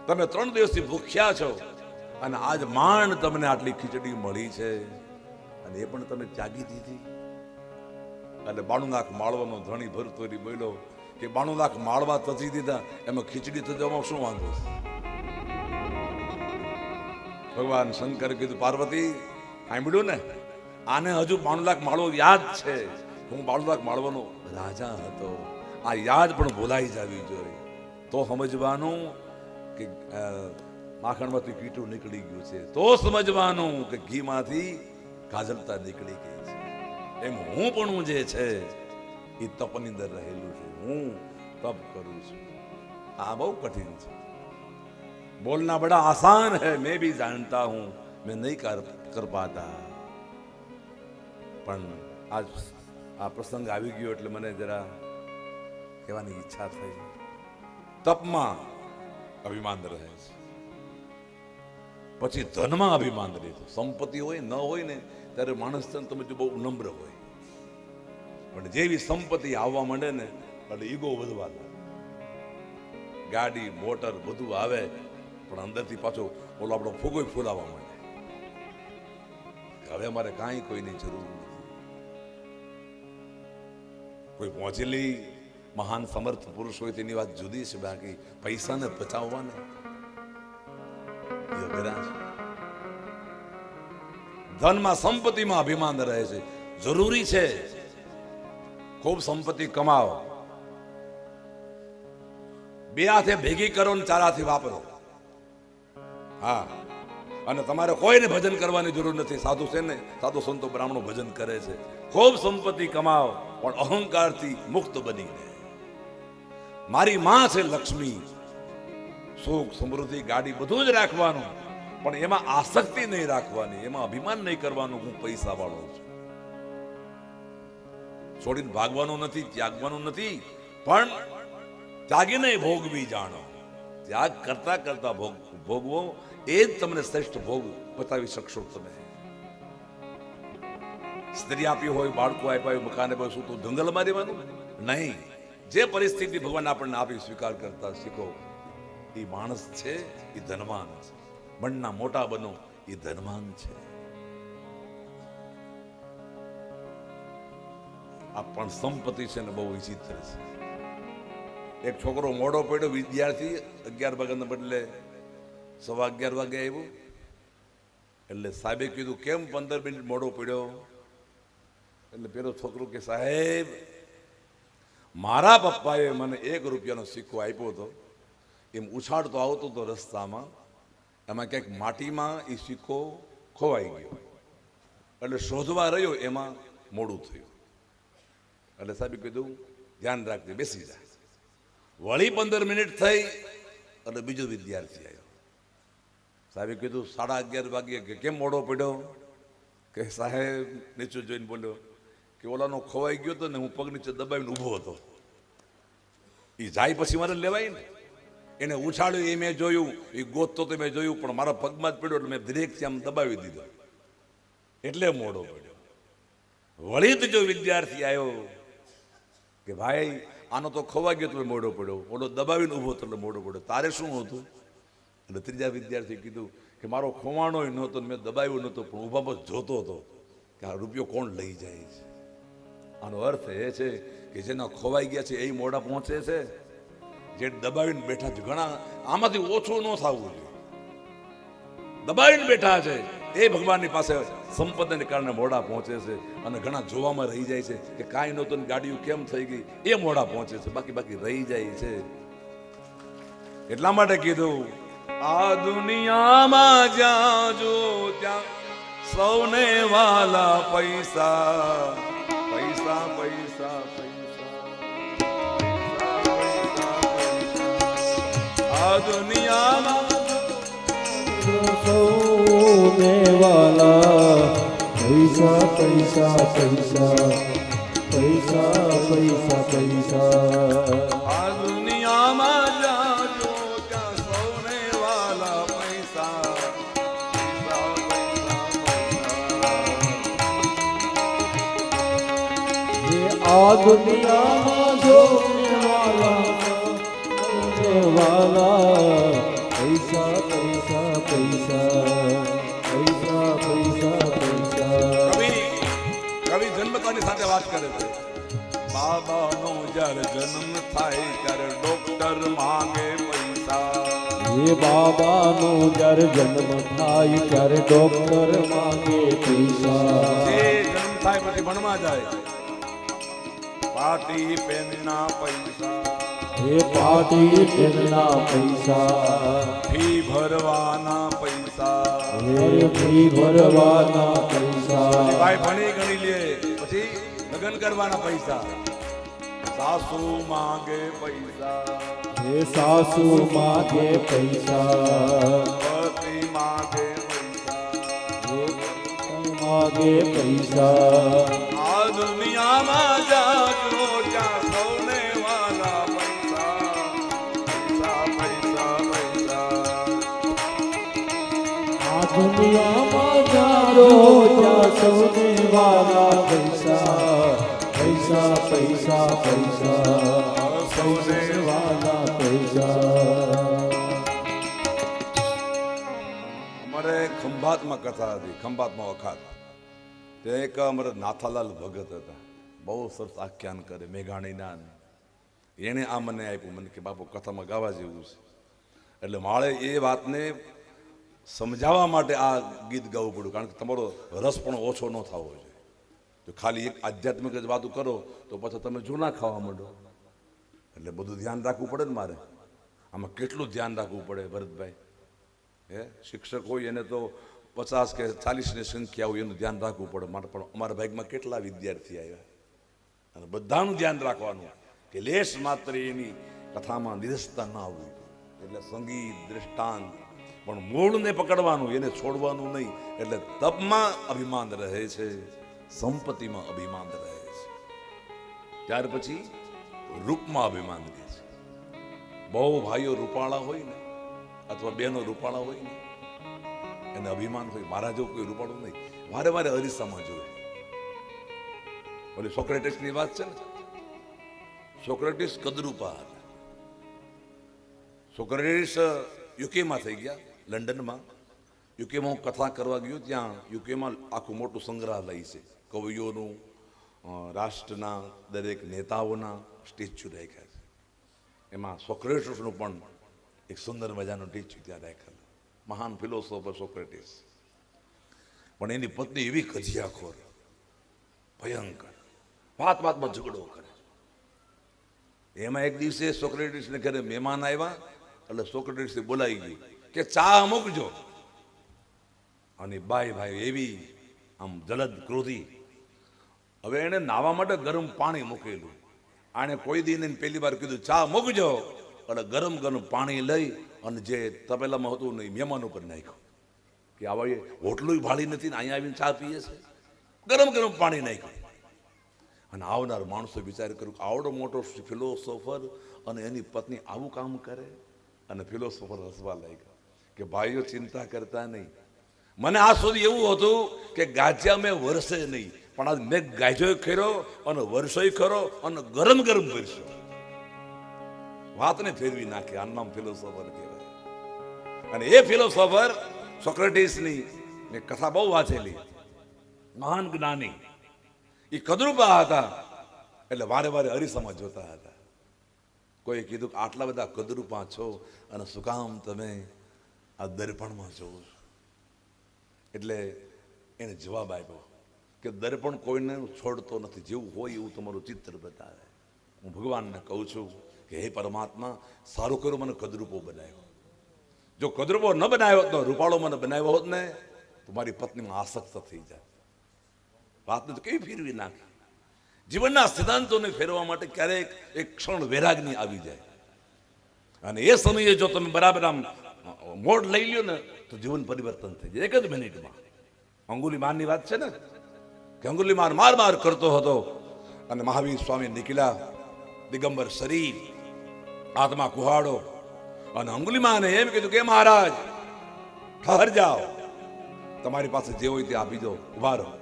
Speaker 1: તમે 3 દિવસથી ભૂખ્યા છો, અને આજ માંડ તમને આટલી ખીચડી મળી છે અને એ પણ તમે ત્યાગી દીધી. એટલે 92 લાખ માળવાનો ધણી ભરતોરી બોલ્યો કે 92 લાખ માળવા તજી દીધા, એમાં ખીચડી તજવામાં શું વાંધો છે? ભગવાન શંકર કીધું પાર્વતી સાંભળ્યું ને, આને હજુ 92 લાખ માળવો યાદ છે. હું 92 લાખ માળવાનો રાજા હતો. આ યાદ પણ ભૂલાઈ જવી જોઈએ. તો સમજવાનું કે માખણમાંથી કીટું નીકળી ગયું છે. તો સમજવાનું કે ઘીમાંથી કાજલતા નીકળી ગઈ છે. એમ હું પણ જે છે એ તપની અંદર રહેલું છે. હું તપ કરું છું. આ બહુ કઠિન છે. बोलना बड़ा आसान है, मैं भी जानता हूं, मैं नहीं कर पाता. પણ આજ આ પ્રસંગ આવી ગયો એટલે મને જરા કહેવાની ઈચ્છા થઈ. તપમાં અભિમાન રહે છે, પછી ધનમાં અભિમાન રહે છે. સંપત્તિ હોય ન હોય ને ત્યારે માણસ તમે જો બહુ નમ્ર હોય, પણ જેવી સંપત્તિ આવવા માંડે ને એટલે ઈગો વધવા લાગે. ગાડી મોટર બધું આવે પણ અંદરથી પાછો ઓલો આપણો ફૂગો ફૂલાવા માંડે. હવે અમારે કાંઈ કોઈની જરૂર નથી. કોઈ પહોંચેલી મહાન સમર્થ પુરુષ હોય તેની વાત જુદી છે, બાકી પૈસાને બચાવવાને એ અઘરા છે. ધનમાં સંપત્તિમાં અભિમાન રહે છે. જરૂરી છે ખૂબ સંપત્તિ કમાવો, 2 હાથે ભેગી કરો ને 4 હાથે વાપરો. હા, અને તમારે કોઈને ભજન કરવાની જરૂર નથી. સાધુ છે ને, સાધુ સંતો બ્રાહ્મણો ભજન કરે છે. ખૂબ સંપત્તિ કમાવો પણ અહંકારથી મુક્ત બનીને. મારી માં છે લક્ષ્મી, સુખ સમૃદ્ધિ ગાડી બધું જ રાખવાનું, પણ એમાં આસક્તિ નહીં રાખવાની, એમાં અભિમાન નહીં કરવાનું. હું પૈસા વાળો છું. છોડીને ભાગવાનું નથી, ત્યાગવાનું નથી, પણ ત્યાગીને ભોગવી જાણો. ત્યાગ કરતા કરતા ભોગવો, એ જ તમને શ્રેષ્ઠ ભોગ બતાવી શકશો. તમે સ્ત્રી આપી હોય, બાળકો આપ્યા હોય, મકાન આપ્યું, શું તો જંગલમાં રહેવાનું નહીં. જે પરિસ્થિતિ ભગવાન આપણને આપી સ્વીકાર કરતા શીખો. એ માણસ છે એ ધનવાન છે. મનના મોટા બનો એ ધનવાન છે. આ પણ સંપત્તિ છે ને બહુ વિચિત્ર છે. એક છોકરો મોડો પડ્યો, વિદ્યાર્થી 11 વાગ્યાના બદલે 11:15 વાગે આવ્યો. એટલે સાહેબે કીધું કેમ 15 મિનિટ મોડો પડ્યો? એટલે પેલો છોકરો કે સાહેબ, મારા પપ્પાએ મને 1 રૂપિયાનો સિક્કો આપ્યો હતો, એમ ઉછાળતો આવતો હતો રસ્તામાં, એમાં ક્યાંક માટીમાં એ સિક્કો ખોવાઈ ગયો. એટલે શોધવા રહ્યો, એમાં મોડું થયું. એટલે સાહેબે કીધું ધ્યાન રાખજે, બેસી જાય. વળી 15 મિનિટ થઈ એટલે બીજો વિદ્યાર્થી આવ્યો. સાહેબે કીધું 11:30 વાગે કે કેમ મોડો પડ્યો? કે સાહેબ નીચે જોઈને બોલ્યો કે ઓલાનો ખોવાઈ ગયો હતો ને, હું પગ નીચે દબાવીને ઊભો હતો. એ જાય પછી મારે લેવાય ને. એને ઉછાળ્યું એ મેં જોયું, એ ગોતતો તો મેં જોયું, પણ મારા પગમાં જ પડ્યો એટલે મેં બ્રેકથી આમ દબાવી દીધો, એટલે મોડો પડ્યો. વળી તો જો વિદ્યાર્થી આવ્યો કે ભાઈ આનો તો ખોવાઈ ગયો એટલે મોડો પડ્યો, ઓલો દબાવીને ઊભો હતો એટલે મોડો પડ્યો, તારે શું હતું? એટલે ત્રીજા વિદ્યાર્થી કીધું કે મારો ખોવાણો નહોતો, મેં દબાવ્યો નહોતો, પણ ઊભામાં જોતો હતો કે આ રૂપિયો કોણ લઈ જાય છે. આનો અર્થ એ છે કે જેના ખોવાઈ ગયા છે એ મોડા પહોંચે છે, જે દબાવીને બેઠા છે. ઘણા આમાંથી ઓછું ન થવું જોઈએ. દબાવીને બેઠા છે એ ભગવાનની પાસે સંપત્તિને કારણે મોડા પહોંચે છે, અને ઘણા જોવામાં રહી જાય છે કે કાંઈ નહોતું ને ગાડીઓ કેમ થઈ ગઈ, એ મોડા પહોંચે છે, બાકી રહી જાય છે. એટલા માટે કીધું આ દુનિયામાં જ્યાં જો ત્યાં સૌને વાલા પૈસા, પૈસા પૈસા પૈસા, આ દુનિયામાં
Speaker 2: સૌને વાલા પૈસા પૈસા પૈસા પૈસા પૈસા પૈસા.
Speaker 1: આ દુનિયામાં જાજો ત્યાં સૌને વાલા પૈસા, પૈસા પૈસા.
Speaker 2: આ દુનિયામાં સૌને વાલા પૈસા પૈસા પૈસા.
Speaker 1: વાત કરે છે. બાબાનો જ્યારે જન્મ થાય ત્યારે ડોક્ટર માંગે પૈસા.
Speaker 2: હે બાબાનો જ્યારે જન્મ થાય ત્યારે ડોક્ટર માંગે પૈસા.
Speaker 1: એ જન્મ થાય પછી ભણવા જાય. પાટી પેનના પૈસા.
Speaker 2: હે પાટી પેનના પૈસા.
Speaker 1: ફી ભરવાના પૈસા.
Speaker 2: હે ફી ભરવાના પૈસા.
Speaker 1: ભાઈ ભણી ગણી લે પછી લગ્ન કરવાના પૈસા. સાસુ માંગે પૈસા.
Speaker 2: હે સાસુ માંગે પૈસા.
Speaker 1: પતિ માંગે પૈસા.
Speaker 2: હે પતિ માંગે પૈસા.
Speaker 1: આ દુનિયામાં જાજો ત્યાં સૌને વાલા પૈસા. પૈસા પૈસા પૈસા.
Speaker 2: આ દુનિયામાં જારો ત્યાં સૌને વાલા પૈસા. પૈસા પૈસા પૈસા. સૌને વાલા પૈસા.
Speaker 1: અમારે ખંભાતમાં કથા હતી. ખંભાતમાં વખાત તે એક અમારે નાથાલાલ ભગત હતા. બહુ સરસ આખ્યાન કરે મેઘાણીના. એણે આ મને આપ્યું. મને કે બાપુ કથામાં ગાવા જેવું છે. એટલે માળે એ વાતને સમજાવવા માટે આ ગીત ગાવું પડ્યું. કારણ કે તમારો રસ પણ ઓછો ન થવો જોઈએ. જો ખાલી એક આધ્યાત્મિક જ વાતો કરો તો પછી તમે જૂના ખાવા માંડો. એટલે બધું ધ્યાન રાખવું પડે ને મારે. આમાં કેટલું ધ્યાન રાખવું પડે ભરતભાઈ. હે શિક્ષક હોય એને તો 50 કે 40ની સંખ્યા હોય એનું ધ્યાન રાખવું પડે. મારે પણ અમારા ભાગમાં કેટલા વિદ્યાર્થી આવ્યા અને બધાનું ધ્યાન રાખવાનું કે લેશ માત્ર એની કથામાં નિરસતા ના આવવું. એટલે સંગીત દ્રષ્ટાંત પણ મૂળને પકડવાનું, એને છોડવાનું નહીં. એટલે તપમાં અભિમાન રહે છે, સંપત્તિમાં અભિમાન રહે છે. ત્યાર પછી રૂપમાં અભિમાન રહે છે. બહુ ભાઈઓ રૂપાળા હોય ને અથવા બહેનો રૂપાળા હોય ને એને અભિમાન હોય મારા જેવું કોઈ રૂપાળું નહીં. વારે વારે અરીસામાં જોવે. ઓલી સોક્રેટિસની વાત છે ને, સોક્રેટિસ કદરૂપા હતા. સોક્રેટિસ યુકેમાં થઈ ગયા, લંડનમાં. યુકેમાં હું કથા કરવા ગયો. ત્યાં યુકેમાં આખું મોટું સંગ્રહાલય છે. કવિઓનું, રાષ્ટ્રના દરેક નેતાઓના સ્ટેચ્યુ રાખ્યા છે. એમાં સોક્રેટિસનું પણ એક સુંદર મજાનું સ્ટેચ્યુ ત્યાં રાખેલું. મહાન ફિલોસોફર સોક્રેટિસ. પણ એની પત્ની એવી કજિયાખોર, ભયંકર, વાત વાતમાં ઝઘડો કરે. એમાં એક દિવસે સોક્રેટિસને ઘરે મહેમાન આવ્યા. એટલે સોક્રેટિસ બોલાવી ગયું કે ચા મૂકજો. અને ભાઈ એવી આમ જલદ ક્રોધી. હવે એને નાવા માટે ગરમ પાણી મૂકેલું. આને કોઈ દી પહેલી વાર કીધું ચા મૂકજો. એટલે ગરમ ગરમ પાણી લઈ અને જે તપેલામાં હતું ને મહેમાન ઉપર નાખ્યું. કે આવા હોટલું ભાળી નથી ને અહીંયા આવીને ચા પીએ છે. ગરમ ગરમ પાણી નાખ્યું. અને આવનાર માણસો વિચાર કર્યું કે આવડો મોટો ફિલોસોફર અને એની પત્ની આવું કામ કરે. અને ફિલોસોફર હસવા લાગ્યા કે ભાઈઓ ચિંતા કરતા નહીં. મને આ સુધી એવું હતું કે ગાજ્યા મેં વરસે નહીં, પણ આજ મેં ગાજો ખર્યો અને વરસોય ખરો અને ગરમ ગરમ વરસ્યો. વાતને ફેરવી નાખી. આ નામ ફિલોસોફર કહેવાય. અને એ ફિલોસોફર સોક્રેટિસની મેં કથા બહુ વાંચેલી. મહાન જ્ઞાની. એ કદરૂપા હતા. એટલે વારે વારે અરીસામાં જોતા હતા. કોઈ કીધું કે આટલા બધા કદરૂપા છો અને શું કામ તમે આ દર્પણમાં જોવો છો? એટલે એને જવાબ આપ્યો કે દર્પણ કોઈને છોડતો નથી. જેવું હોય એવું તમારું ચિત્ર બતાવે. હું ભગવાનને કહું છું કે હે પરમાત્મા, સારું કર્યું મને કદરૂપો બનાવ્યો. જો કદરૂપો ન બનાવ્યો હોત, રૂપાળો મને બનાવ્યો હોત ને તો મારી પત્નીમાં આસક્ત થઈ જાય. વાતને તો કેવી ફેરવી નાખી. જીવનના સિદ્ધાંતોને ફેરવા માટે ક્યારેક એક ક્ષણ વૈરાગની આવી જાય. અને એ સમયે જો તમે બરાબર આમ મોડ લઈ લ્યો ને તો જીવન પરિવર્તન થઈ જાય એક જ મિનિટમાં. અંગુલીમાનની વાત છે ને કે અંગુલીમાન માર કરતો હતો અને મહાવીર સ્વામી નીકળ્યા, દિગંબર શરીર, આત્મા કુહાડો. અને અંગુલીમાને એમ કીધું કે મહારાજ ઠહર જાઓ, તમારી પાસે જે હોય તે આપી દો, ઉભા રહો.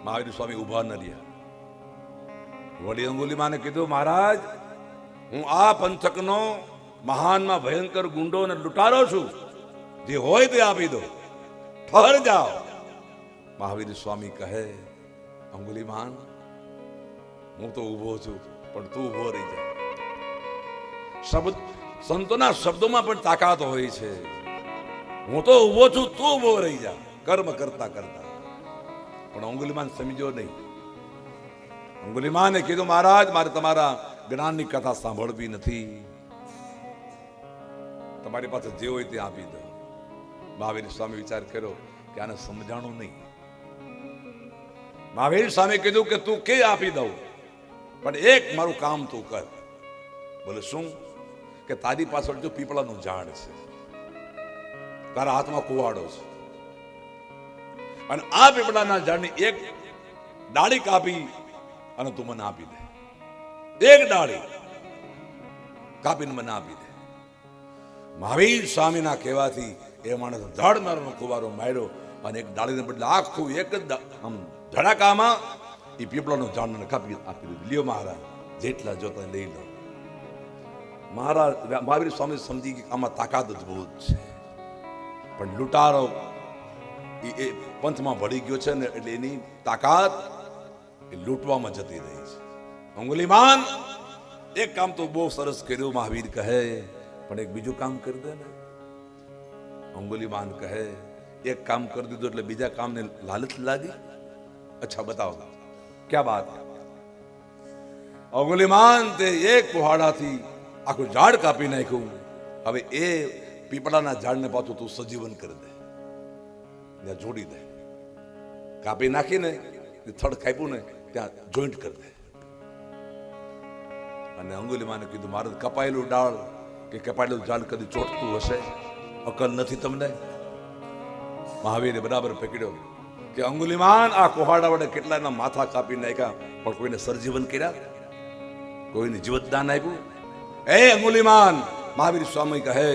Speaker 1: મહાવીર સ્વામી ઉભા ન રહ્યા. વળી અંગુલીમાને કીધું મહારાજ, હું આ પંથકનો મહાનમાં ભયંકર ગુંડો અને લૂંટારો છું, જે હોય તે આપી દો, ઠહર જાઓ. મહાવીર સ્વામી કહે અંગુલીમાન, હું તો ઊભો છું પણ તું ઊભો રહી જા. શબ્દ સંતોના શબ્દોમાં પણ તાકાત હોય છે. હું તો ઊભો છું, તું ઊભો રહી જા, કર્મ કરતા કરતા. પણ અંગુલીમાન સમજ્યો નહીં. અંગુલીમાને કીધું, મહારાજ મારે તમારા જ્ઞાનની કથા સાંભળવી નથી, તમારી પાસે જે હોય તે આપી દો. મહાવીર સ્વામી વિચાર કર્યો કે આને સમજાણું નહીં. મહાવીર સ્વામી કીધું કે તું કે આપી દઉં, પણ એક મારું કામ તું કર. બોલે શું? કે તારી પાછળ જો પીપળાનું ઝાડ છે, તારા હાથમાં કુવાડો છે, અને આ પીપળાના ઝાડની એક ડાળી કાપી અને તું મને આપી દે. એક ડાળી કાપીને મને આપી દે. મહાવીર સ્વામીના કહેવાથી એ માણસ ઝાડનારનો કુવારો માર્યો અને એક ડાળીને બદલે આખું એક જ આમ ધડાકામાં એ પીપળાનું ઝાડને કાપી આપી દીધું. લ્યો મહારાજ, જેટલા જોતા લઈ લો. મહારાજ મહાવીર સ્વામી સમજી કે આમાં તાકાત જ બહુ જ છે, પણ લૂંટારો એ પંથમાં ભળી ગયો છે ને, એટલે એની તાકાત એ લૂંટવામાં જતી રહી છે. અંગુલીમાન, એક કામ તો બહુ સરસ કર્યું, મહાવીર કહે, પણ એક બીજું કામ કરી દે ને. અંગુલીમાન કહે, એક કામ કરી દીધું એટલે બીજા કામને લાલચ લાગી? અચ્છા બતાવો, ક્યાં બાત? અંગુલીમાન તે એક કુહાડાથી આખું ઝાડ કાપી નાખ્યું. હવે એ પીપળાના ઝાડને પાછું તું સજીવન કરી દે, ત્યાં જોડી દે. કાપી નાખીને થડ કાપ્યું ને ત્યાં જોઈન્ટ કરી દે. અને અંગુલીમાને કીધું, મારે કપાયેલું ડાળ કે કપાયેલું ઝાડ કદી ચોટતું હશે? અકલ નથી તમને? મહાવીરે બરાબર પકડ્યો કે અંગુલીમાન, આ કોહાડા વડે કેટલાના માથા કાપી નાખ્યા, પણ કોઈને સર્જીવન કર્યા? કોઈને જીવતદાન આપ્યું? એ અંગુલીમાન, મહાવીર સ્વામી કહે,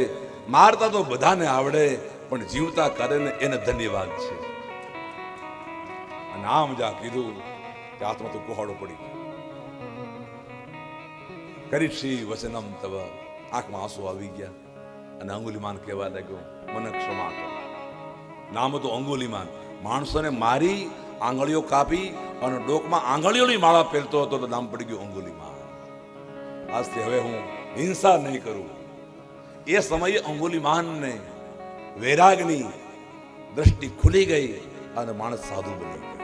Speaker 1: મારતા તો બધાને આવડે, પણ જીવતા કરે ને એને ધન્યવાદ છે. અને આમ જા કીધું કે હાથમાં તો કોહાડો પડી ગયો. કરીશી વચનમ તવ, આંખમાં આંસુ આવી ગયા. અને અંગુલીમાન કહેવા લાગ્યો, મને ક્ષમા કરો. નામ હતું અંગુલીમાન. માણસોને મારી, આંગળીઓ કાપી અને ડોકમાં આંગળીઓની માળા પહેરતો હતો, તો નામ પડી ગયું અંગુલીમાન. આજથી હવે હું હિંસા નહીં કરું. એ સમયે અંગુલીમાનને વૈરાગની દ્રષ્ટિ ખુલી ગઈ અને માણસ સાધુ બની ગયો.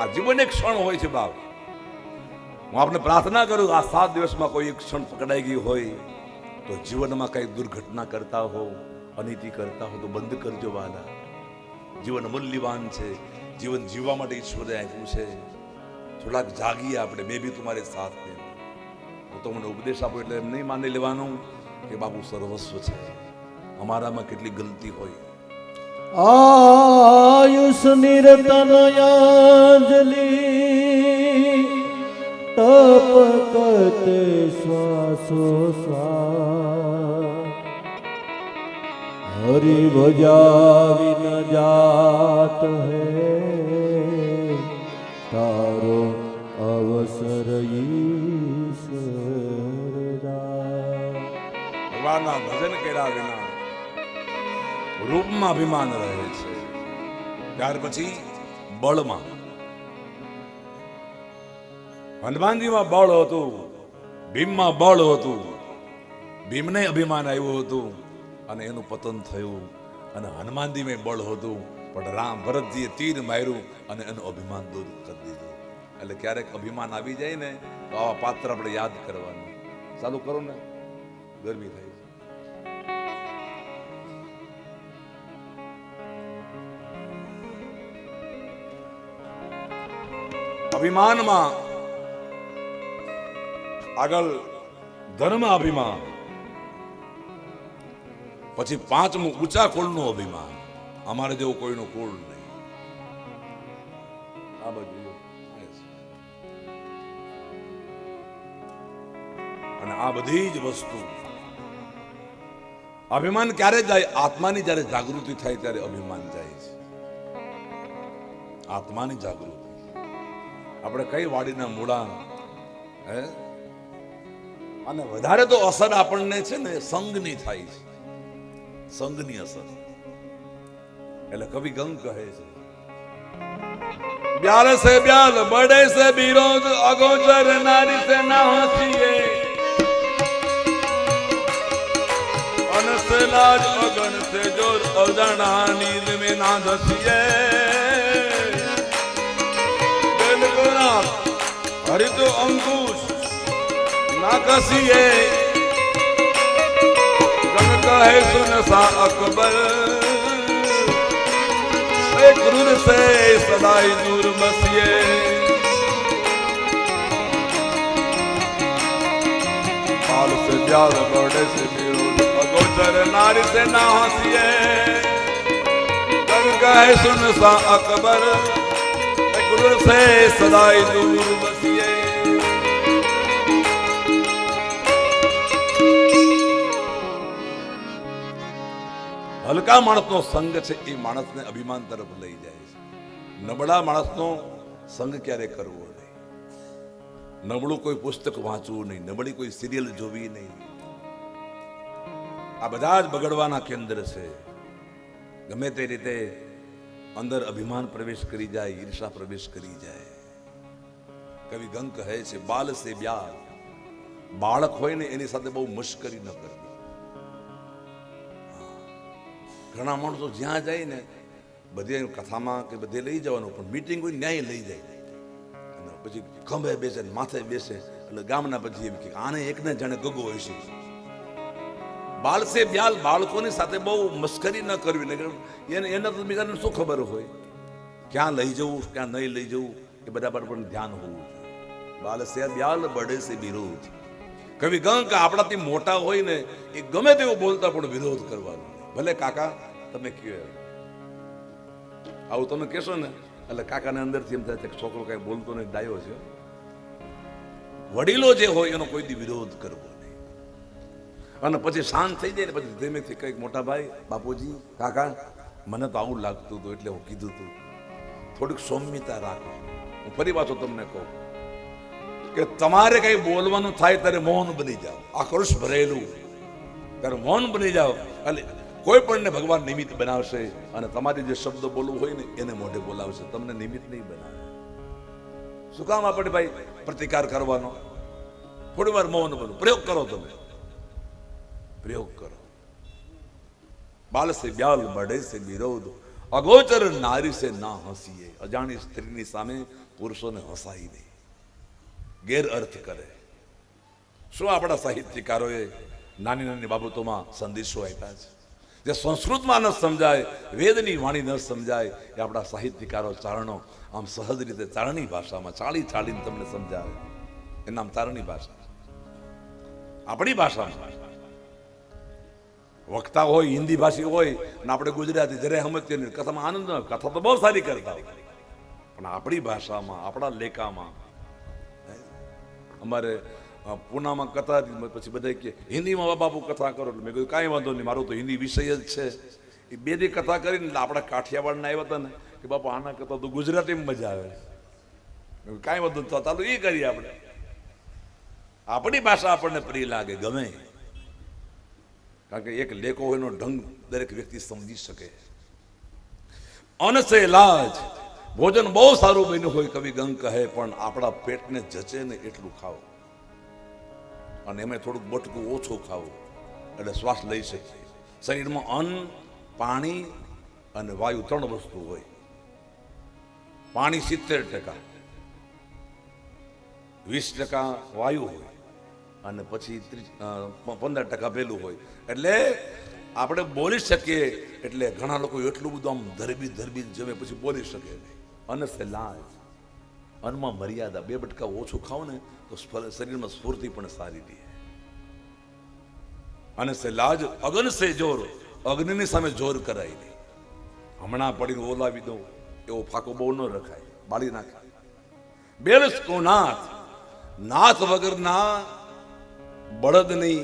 Speaker 1: આ જીવન એક ક્ષણ હોય છે બાપ. હું આપને પ્રાર્થના કરું, આ 7 દિવસમાં કોઈ એક ક્ષણ પકડાઈ ગઈ હોય તો જીવનમાં કઈ દુર્ઘટના કરતા હો, અનીતિ કરતા હો તો બંધ કરજો વાલા. જીવન મૂલ્યવાન છે. જીવન જીવવા માટે ઈશ્વરે આપ્યું છે. થોડાક જાગીએ આપણે. મેં બી તમારે સાથ દે. હું તો મને ઉપદેશ આપું એટલે એમ નહીં માની લેવાનું કે બાપુ સર્વસ્વ છે. અમારામાં કેટલી ગલતી હોય.
Speaker 2: આયુષ નિરતનયાંજલિ તપ કરતે શ્વાસો શ્વાસ હરિ ભજા વિન જાત હૈ તારો અવસર ઈશ્વરદાસ.
Speaker 1: ભગવાનના ભજન કર્યા વિના રૂપમાં અભિમાન રહે છે. ત્યાર પછી બળમાં, હનુમાનજીમાં બળ હતું, ભીમમાં બળ હતું. ભીમને અભિમાન આવ્યું હતું અને એનું પતન થયું. અને હનુમાનજીમાં બળ હતું, પણ રામ ભરતજીએ તીર માર્યું અને એનું અભિમાન દૂર કરી દીધું. એટલે ક્યારેક અભિમાન આવી જાય ને તો આવા પાત્ર આપણે યાદ કરવાનું. ચાલુ કરો ને, ગરમી થાય. અભિમાનમાં આગળ ધર્મ અભિમાન, પછી 5મું ઊંચા કુળનું અભિમાન. અમારે જેવું કોઈનું કુળ નહીં. આ બાજુ અને આ બધી જ વસ્તુ અભિમાન ક્યારે જાય? આત્માની જ્યારે જાગૃતિ થાય ત્યારે અભિમાન જાય છે. આત્માની જાગૃતિ. આપણે કઈ વાડીના મૂળા હે, અને વધારે તો અસર આપણને છે ને સંગની થાય છે. સંગની અસર. એટલે કવિ ગંગ કહે છે, ब्याल से ब्याल बड़े से विरोध अगोचर नारी से ना हंसिए अन से लाज अगन से जोर अजाना नींद में ना धसिए हरि तो अंकुश ना कसिए गम कहे सुन सा अकबर क्रूर से सदाई दूर बसिए बाल से ब्याल बड़े से विरोध अगोचर नारी से ना हंसिए गम कहे सुन सा अकबर क्रूर से सदाई दूर बसिए हल्का माणसनो संग छे ए माणसने अभिमान तरफ लई जाय छे नबळा माणसनो संग क्यारे करवो नहीं नबळું કોઈ પુસ્તક વાંચવું નહીં નબળી કોઈ સિરિયલ જોવી નહીં આ બધા જ બગડવાના કેન્દ્ર છે ગમે તે રીતે અંદર અભિમાન પ્રવેશ કરી જાય ઈર્ષા પ્રવેશ કરી જાય કવિ ગંગ કહે છે બાલ સે બ્યાલ બાળક હોય ને એની સાથે બહુ મશ્કરી ન કરવી ઘણા માણસો જ્યાં જાય ને બધે કથામાં કે બધે લઈ જવાનું પણ મીટિંગ હોય ન્યાય લઈ જાય અને પછી ખંભે બેસે માથે બેસે એટલે ગામના પછી એમ કે આને એકને જાણે ગગો હોય છે બાળ સે બ્યાલ બાળકોની સાથે બહુ મસ્કરી ન કરવી ને એને તો બીજાને શું ખબર હોય ક્યાં લઈ જવું ક્યાં નહીં લઈ જવું એ બધા પર પણ ધ્યાન હોવું જોઈએ બાળ સે બ્યાલ બડે સે વિરોધ કવિ ગંગ આપણાથી મોટા હોય ને એ ગમે તેવું બોલતા પણ વિરોધ કરવાનો ભલે કાકા તમે કયો આવું તમે કહેશો ને એટલે કાકાને અંદરથી એમ થાય છોકરો કઈ બોલતો નહીં ડાયો છે વડીલો જે હોય એનો કોઈ દી વિરોધ કરવો નહીં અને પછી શાંત થઈ જાય ને પછી ધીમેથી કઈક મોટા ભાઈ બાપુજી કાકા મને તો આવું લાગતું હતું એટલે હું કીધું હતું થોડીક સૌમ્યતા રાખો હું ફરી પાછો તમને કહું કે તમારે કઈ બોલવાનું થાય ત્યારે મૌન બની જાઓ આક્રોશ ભરેલું ત્યારે મૌન બની જાઓ એટલે કોઈ પણ ને ભગવાન નિમિત્ત બનાવશે અને તમારી જે શબ્દ બોલવું હોય ને એને મોઢે બોલાવશે તમને નિમિત્ત નહીં બનાવે શું કામ આપણે ભાઈ પ્રતિકાર કરવાનો થોડી વાર મૌન બનો પ્રયોગ કરો તમે પ્રયોગ કરો બાલ સે બ્યાલ બડે સે વિરોધ અગોચર નારી સે ના હસીએ અજાણી સ્ત્રીની સામે પુરુષોને હસાઈ નહીં ગેર અર્થ કરે શું આપણા સાહિત્યકારોએ નાની નાની બાબતોમાં સંદેશો આપ્યા છે જે સંસ્કૃતમાં ન સમજાય વેદની વાણી ન સમજાય એ આપણા સાહિત્યકારો ચારણો આમ સહજ રીતે ચારણી ભાષામાં ચાળી ચાળીને તમને સમજાવે એનું નામ ચારણી ભાષા આપણી ભાષામાં વક્તા હોય હિન્દી ભાષી હોય અને આપણે ગુજરાતી જરા સમજીએ ને કથામાં આનંદ ન કથા તો બહુ સારી કરતા હોય પણ આપણી ભાષામાં આપણા લેખામાં અમારે પૂનામાં કથા પછી બધા કે હિન્દીમાં બાપુ કથા કરો એટલે મેં કીધું કાંઈ વાંધો નહીં મારું તો હિન્દી વિષય જ છે એ બે દી કથા કરીને એટલે આપણા કાઠિયાવાડના આવ્યા હતા ને કે બાપુ આના કરતા તો ગુજરાતીમાં મજા આવે કાંઈ વાંધો તો ચાલો એ કરીએ આપણે આપણી ભાષા આપણને પ્રિય લાગે ગમે કારણ કે એક લેખો એનો ઢંગ દરેક વ્યક્તિ સમજી શકે અનસે લાજ ભોજન બહુ સારું બન્યું હોય કવિ ગંગ કહે પણ આપણા પેટને જચે ને એટલું ખાઓ અને એમાં થોડુંક બટકું ઓછું ખાવું એટલે શ્વાસ લઈ શકીએ શરીરમાં અન્ન પાણી અને વાયુ ત્રણ વસ્તુ હોય પાણી 70% 20% વાયુ હોય અને પછી 15% પેલું હોય એટલે આપણે બોલી શકીએ એટલે ઘણા લોકો એટલું બધું આમ ધરબી જમે પછી બોલી શકે અને લાજ અન્નમાં મર્યાદા 2 બટકા ઓછું ખાવ ને તો શરીરમાં સ્ફૂર્તિ પણ સારી રહે અને લાજ અગન સે જોર અગ્નિની સામે જોર કરાય નહીં હમણાં પડીને ઓલાવી દઉં એવો ફાકો બહુ ન રખાય બાળી નાખાય બેલસ કો નાથ વગરના બળદ નહીં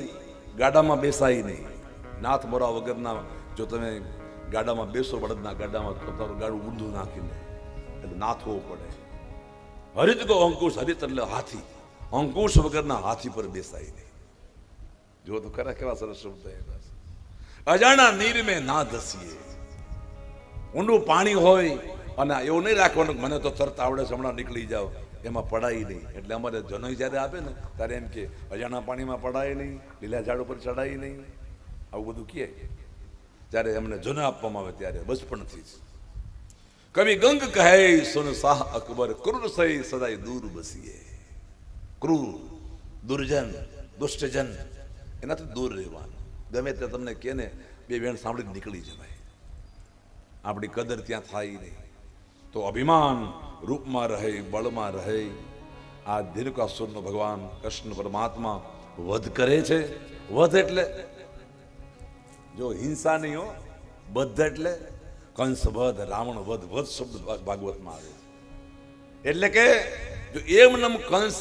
Speaker 1: ગાડામાં બેસાય નહીં નાથ મોરા વગરના જો તમે ગાડામાં બેસો બળદના ગાડામાં તો તમારું ગાડું ઊંધું નાખીને એટલે નાથવું પડે હરિત કો અંકુશ હરિત એટલે હાથી અંકુશ વગરના હાથી પર બેસાય નહીં જો તો ખરા કેવા સરસ શબ્દ અજાણા નીર મેં ના ધસીએ ઊંડું પાણી હોય અને એવું નહીં રાખવાનું કે મને તો તરત આવડે છે, હમણાં નીકળી જાઓ, એમાં પડાય નહીં. એટલે અમારે જનોઈ જ્યારે આપે ને ત્યારે એમ કે અજાણા પાણીમાં પડાય નહીં, લીલા ઝાડ ઉપર ચડાય નહીં, આવું બધું કહે. જ્યારે એમને જનો આપવામાં આવે ત્યારે બચપણથી જ. કવિ ગંગ કહે સુન શાહ અકબર ક્રૂર સહી સદાય દૂર બસીએ. ક્રૂર, દુર્જન, દુષ્ટજન એનાથી દૂર રહેવાનું. ગમે તે તમને કહે ને બે વેણ સાંભળીને નીકળી જવાય. આપણી કદર ત્યાં થાય નહીં. તો અભિમાન રૂપમાં રહે, બળમાં રહે. આ ધીરકાસુરનો ભગવાન કૃષ્ણ પરમાત્મા વધ કરે છે. વધ એટલે જો હિંસા નહીં હો, બધ એટલે કંસ વધ, રાવણ વધ. વધ શબ્દ ભાગવતમાં આવે છે. એટલે કે જો એમનેમ કંસ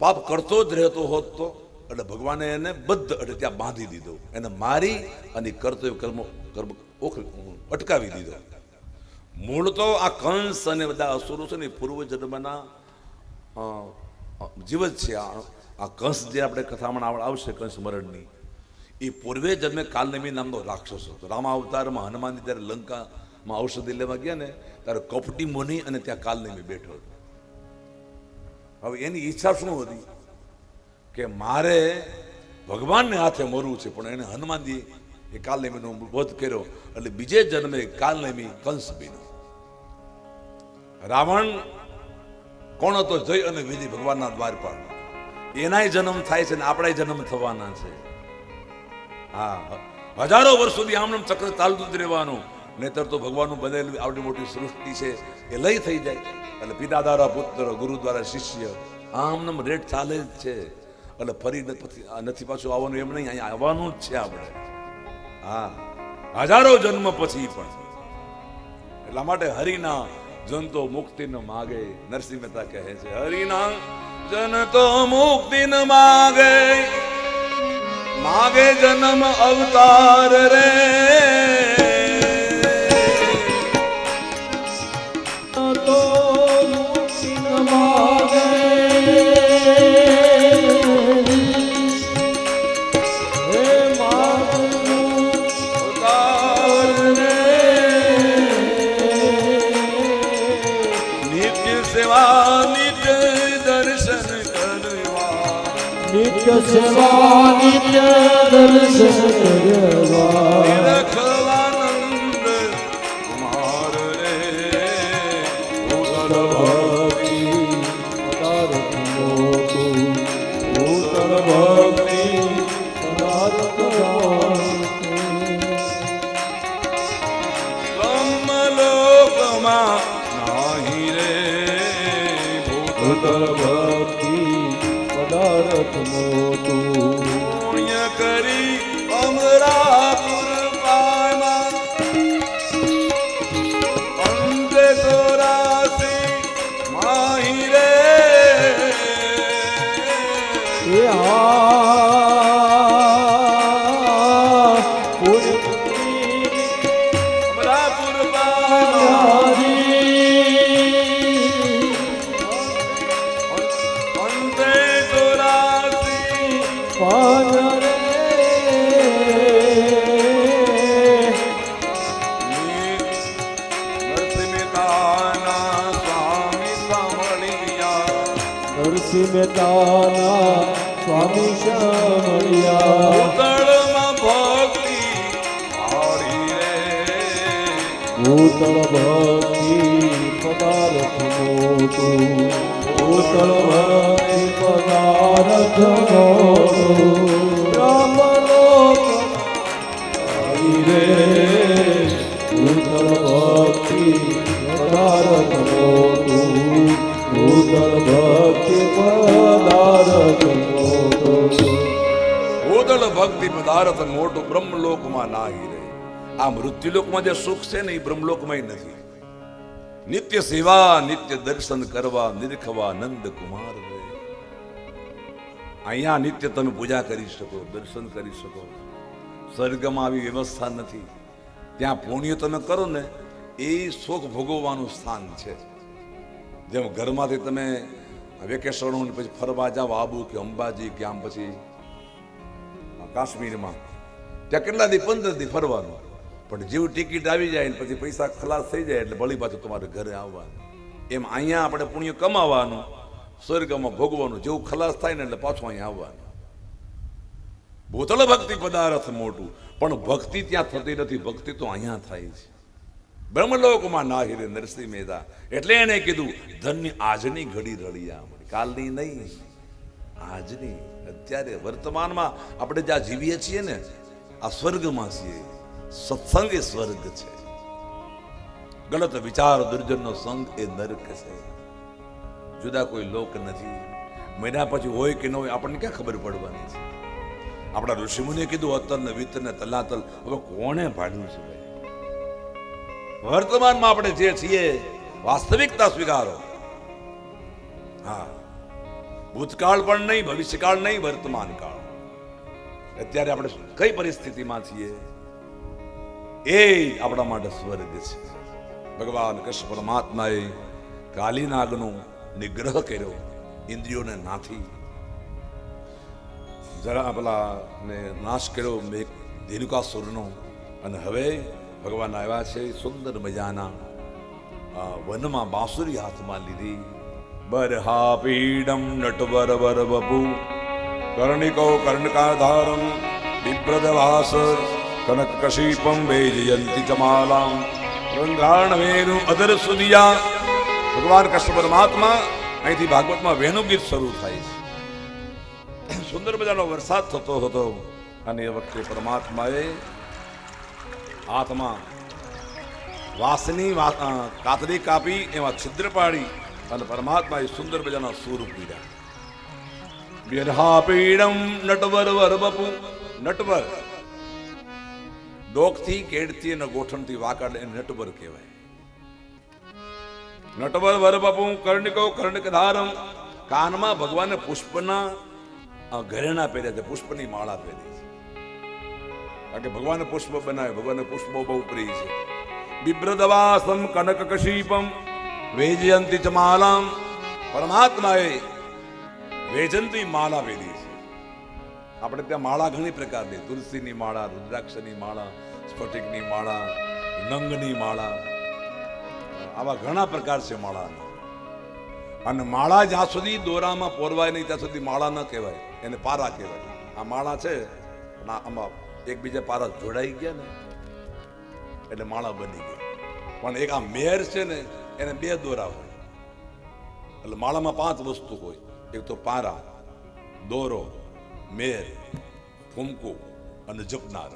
Speaker 1: પાપ કરતો જ રહેતો હોત તો એટલે ભગવાને એને બદ્ધ એટલે ત્યાં બાંધી દીધો, એને મારી અને કર્તવ્ય કર્મ અટકાવી દીધો. મૂળ તો આ કંસ અને બધા અસુરો છે ને પૂર્વ જન્મના જીવ જ છે. આ કંસ જે આપણે કથામાં આવશે કંસ મરણની, એ પૂર્વે જન્મે કાલનેમી નામનો રાક્ષસ હતો. રામા અવતારમાં હનુમાનજી ત્યારે લંકામાં ઔષધિ લેવા ગયા ને ત્યારે કપટી મુનિ અને ત્યાં કાલનેમી બેઠો હતો. હવે એની ઈચ્છા શું હતી કે મારે ભગવાનને હાથે મરવું છે, પણ એને હનુમાનજી એ કાલનેમીનો વધ કર્યો એટલે બીજે જન્મે કાલનેમી કંસ બન્યો. રાવણ કોણ હતો? જય અને વિધિ ભગવાનના દ્વારપાળ. એનાય જન્મ થાય છે ને આપણા જન્મ થવાના છે. હા, હજારો વર્ષ સુધી આમનામ ચક્ર ચાલતું જ રહેવાનું. નહીતર તો ભગવાનનું બનેલું આવડી મોટી સૃષ્ટિ છે એ લઈ થઈ જાય. એટલે પિતા દ્વારા પુત્ર, ગુરુ દ્વારા શિષ્ય, આમનામ રેટ ચાલે જ છે. એટલે ફરી નથી પાછું આવવાનું એમ નહીં, અહીંયા આવવાનું જ છે આપણે. હા, હજારો જન્મ પછી પણ. એટલા માટે હરિના જન તો મુક્તિ ન માગે. નરસિંહ મહેતા કહે છે હરિના જન તો મુક્તિ ન માગે, માગે જન્મ અવતાર રે.
Speaker 2: તો મુક્તિ ન માગે, હે માગનું
Speaker 1: અવતાર રે. નિત્ય સેવા નિત્ય દર્શન કરવા,
Speaker 2: નિત્ય સેવા નિત્ય દર્શન કરવા,
Speaker 1: રખવાનંદ કુમાર રે.
Speaker 2: ઉત્તર ભક્તિ પદાર્થ મોટું, ઉત્તર ભક્તિ પદાર્થ મોટું.
Speaker 1: બ્રહ્મલોકમાં નાહી રે.
Speaker 2: ઉત્તર ભક્તિ પદાર્થ મોટું.
Speaker 1: પુણ્ય કરી અમરાપુર પામાં, અંતે ચોરાસી માહી રે.
Speaker 2: એ હા પુણ્ય
Speaker 1: અમરાપુર પામાં, અંતે ચોરાસી નરસિંહ મહેતાના સ્વામી સાંભળિયા.
Speaker 2: નરસિંહ મહેતાના સ્વામી શામળિયા.
Speaker 1: ઉતળમાં ભક્તિ હારી રે.
Speaker 2: ભૂતળ ભક્તિ પદાર્થ મોટું, ભૂતળ ભક્તિ પદાર્થ મોટું. બ્રહ્મલોક આવી રે. ભૂતળ ભક્તિ પદાર્થ મોટું, ભૂતળ ભક્તિ પદાર્થ મોટું.
Speaker 1: ઉદળ ભક્તિ પદાર્થ મોટું બ્રહ્મલોકમાં નાહી રે. આ મૃત્યુલોકમાં જે સુખ છે ને એ બ્રહ્મલોકમાં નથી. નિત્ય સેવા નિત્ય દર્શન કરવા, નિરખવા નંદ કુમાર રે. અહીંયા નિત્ય તમે પૂજા કરી શકો, દર્શન કરી શકો. સ્વર્ગમાં આવી વ્યવસ્થા નથી. ત્યાં પુણ્ય તમે કરો ને એ સુખ ભોગવવાનું સ્થાન છે. જેમ ઘરમાંથી તમે વેકેશન પછી ફરવા જાઓ આબુ કે અંબાજી કે આમ પછી કાશ્મીરમાં, ત્યાં કેટલા દી 15 દી ફરવાનું. પણ જેવું ટિકિટ આવી જાય ને પછી પૈસા ખલાસ થઈ જાય એટલે ભલી પાછું તમારે ઘરે આવવાનું. એમ અહીંયા આપણે પુણ્ય કમાવાનું, સ્વર્ગમાં ભોગવાનું, જેવું ખલાસ થાય ને એટલે પાછું અહીંયા આવવાનું. ભૂતળ ભક્તિ પદાર્થ મોટું, પણ ભક્તિ ત્યાં થતી નથી, ભક્તિ તો અહીંયા થાય છે. બ્રહ્મલોકમાં નાહિરે નરસિંહ મહેતા, એટલે એને કીધું ધન્ય આજની ઘડી રળિયા મળી, કાલની નહીં, આજની. અત્યારે વર્તમાનમાં આપણે જ્યાં જીવીએ છીએ ને, આ સ્વર્ગમાં છીએ. સત્સંગ એ સ્વર્ગ છે, ગલત વિચાર દુર્જનનો સંગ એ નરક છે. જુદા કોઈ લોક નથી. મહિના પછી હોય કે ન હોય આપણને ક્યાં ખબર પડવાની છે? આપણા ઋષિમુનિએ કીધું અતલ ને વિત ને તલાતલ, હવે કોણે ભાડ્યું છે ભાઈ? વર્તમાનમાં આપણે જે છીએ વાસ્તવિકતા સ્વીકારો. હા, ભૂતકાળ પણ નહીં, ભવિષ્યકાળ નહીં, વર્તમાન કાળ. અત્યારે આપણે કઈ પરિસ્થિતિમાં છીએ એ આપણા માટે સ્વર્ગ છે. ભગવાન કૃષ્ણ પરમાત્માએ કાલીનાગનો નિગ્રહ કર્યો, ઇન્દ્રિયોને નાથી જરા પેલા ને નાશ કર્યો ધેનુકાસુરનો. અને હવે ભગવાન આવ્યા છે સુંદર મજાના વનમાં બાંસુરી હાથમાં લીધી. બરહા પીડમ નટવર વર બપુ કર્ણિકો કર્ણકાધારમ વિપ્રદવાસ કનક કશીપમ વૈજયંતિ ચમાલામ રંગાણવેનું અધર સુદિયા. ભગવાન કૃષ્ણ પરમાત્મા અહીંથી ભાગવતમાં વેણુ ગીત શરૂ થાય છે. સુંદર મજાનો વરસાદ થતો હતો અને એ વખતે પરમાત્માએ હાથમાં વાસની કાતરી કાપી એમાં છિદ્ર પાડી અને પરમાત્માએ સુંદર મજાના સૂર પીડ્યા. બેરહા પીડમ નટવર વર બપુ. નટવર ડોકથી, કેડથી અને ગોઠણથી વાંકા એટલે નટવર કહેવાય. નટવર વર બપુ કર્ણિકો કર્ણકધારમ. કાનમાં ભગવાને પુષ્પના ઘરેણા પહેર્યા છે, પુષ્પની માળા પહેરી છે. કારણ કે ભગવાને પુષ્પ બનાવે, ભગવાને પુષ્પ બહુ પ્રિય છે. બિભ્રદવાસમ કનક કશીપમ વૈજયંતિ ચ માલામ. પરમાત્માએ વૈજયંતી માળા પહેરી છે. આપણે ત્યાં માળા ઘણી પ્રકારની, તુલસીની માળા, રુદ્રાક્ષની માળા, સ્ફટિકની માળા, નંગની માળા, આવા ઘણા પ્રકાર છે માળાના. અને માળા જ્યાં સુધી દોરામાં પોરવાય નહીં ત્યાં સુધી માળા ન કહેવાય, એને પારા કહેવાય. આ માળા છે આમાં એકબીજા પારા જોડાઈ ગયા ને એટલે માળા બની ગઈ. પણ એક આ મેર છે ને એને બે દોરા હોય એટલે માળામાં 5 વસ્તુ હોય. એક તો પારા, દોરો, મેર, ફૂમકો અને જપનાર.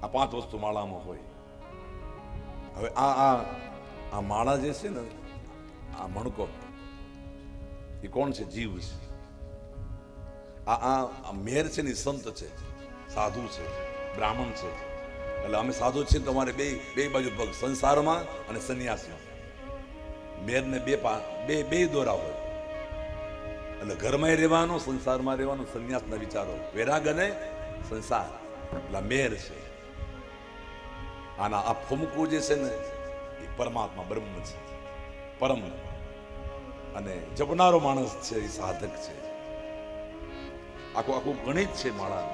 Speaker 1: આ 5 વસ્તુ માળામાં હોય. હવે આ માળા જે છે ને, આ મણકો એ કોણ છે? જીવ છે. આ મેર છે ને સંત છે, સાધુ છે, બ્રાહ્મણ છે. એટલે અમે સાધુ છીએ તમારે બે બાજુ પગ, સંસારમાં અને સંન્યાસમાં. મેર ને બે દોરા હોય એટલે ઘરમાં રહેવાનું, સંસારમાં રહેવાનું, સંન્યાસના વિચારો, વૈરાગ અને સંસાર. એટલે મેર છે. આના આ ફૂમકું જે છે ને એ પરમાત્મા બ્રહ્મ છે, પરમ. અને જપનારો માણસ છે એ સાધક છે. આખું ગણિત છે માળા.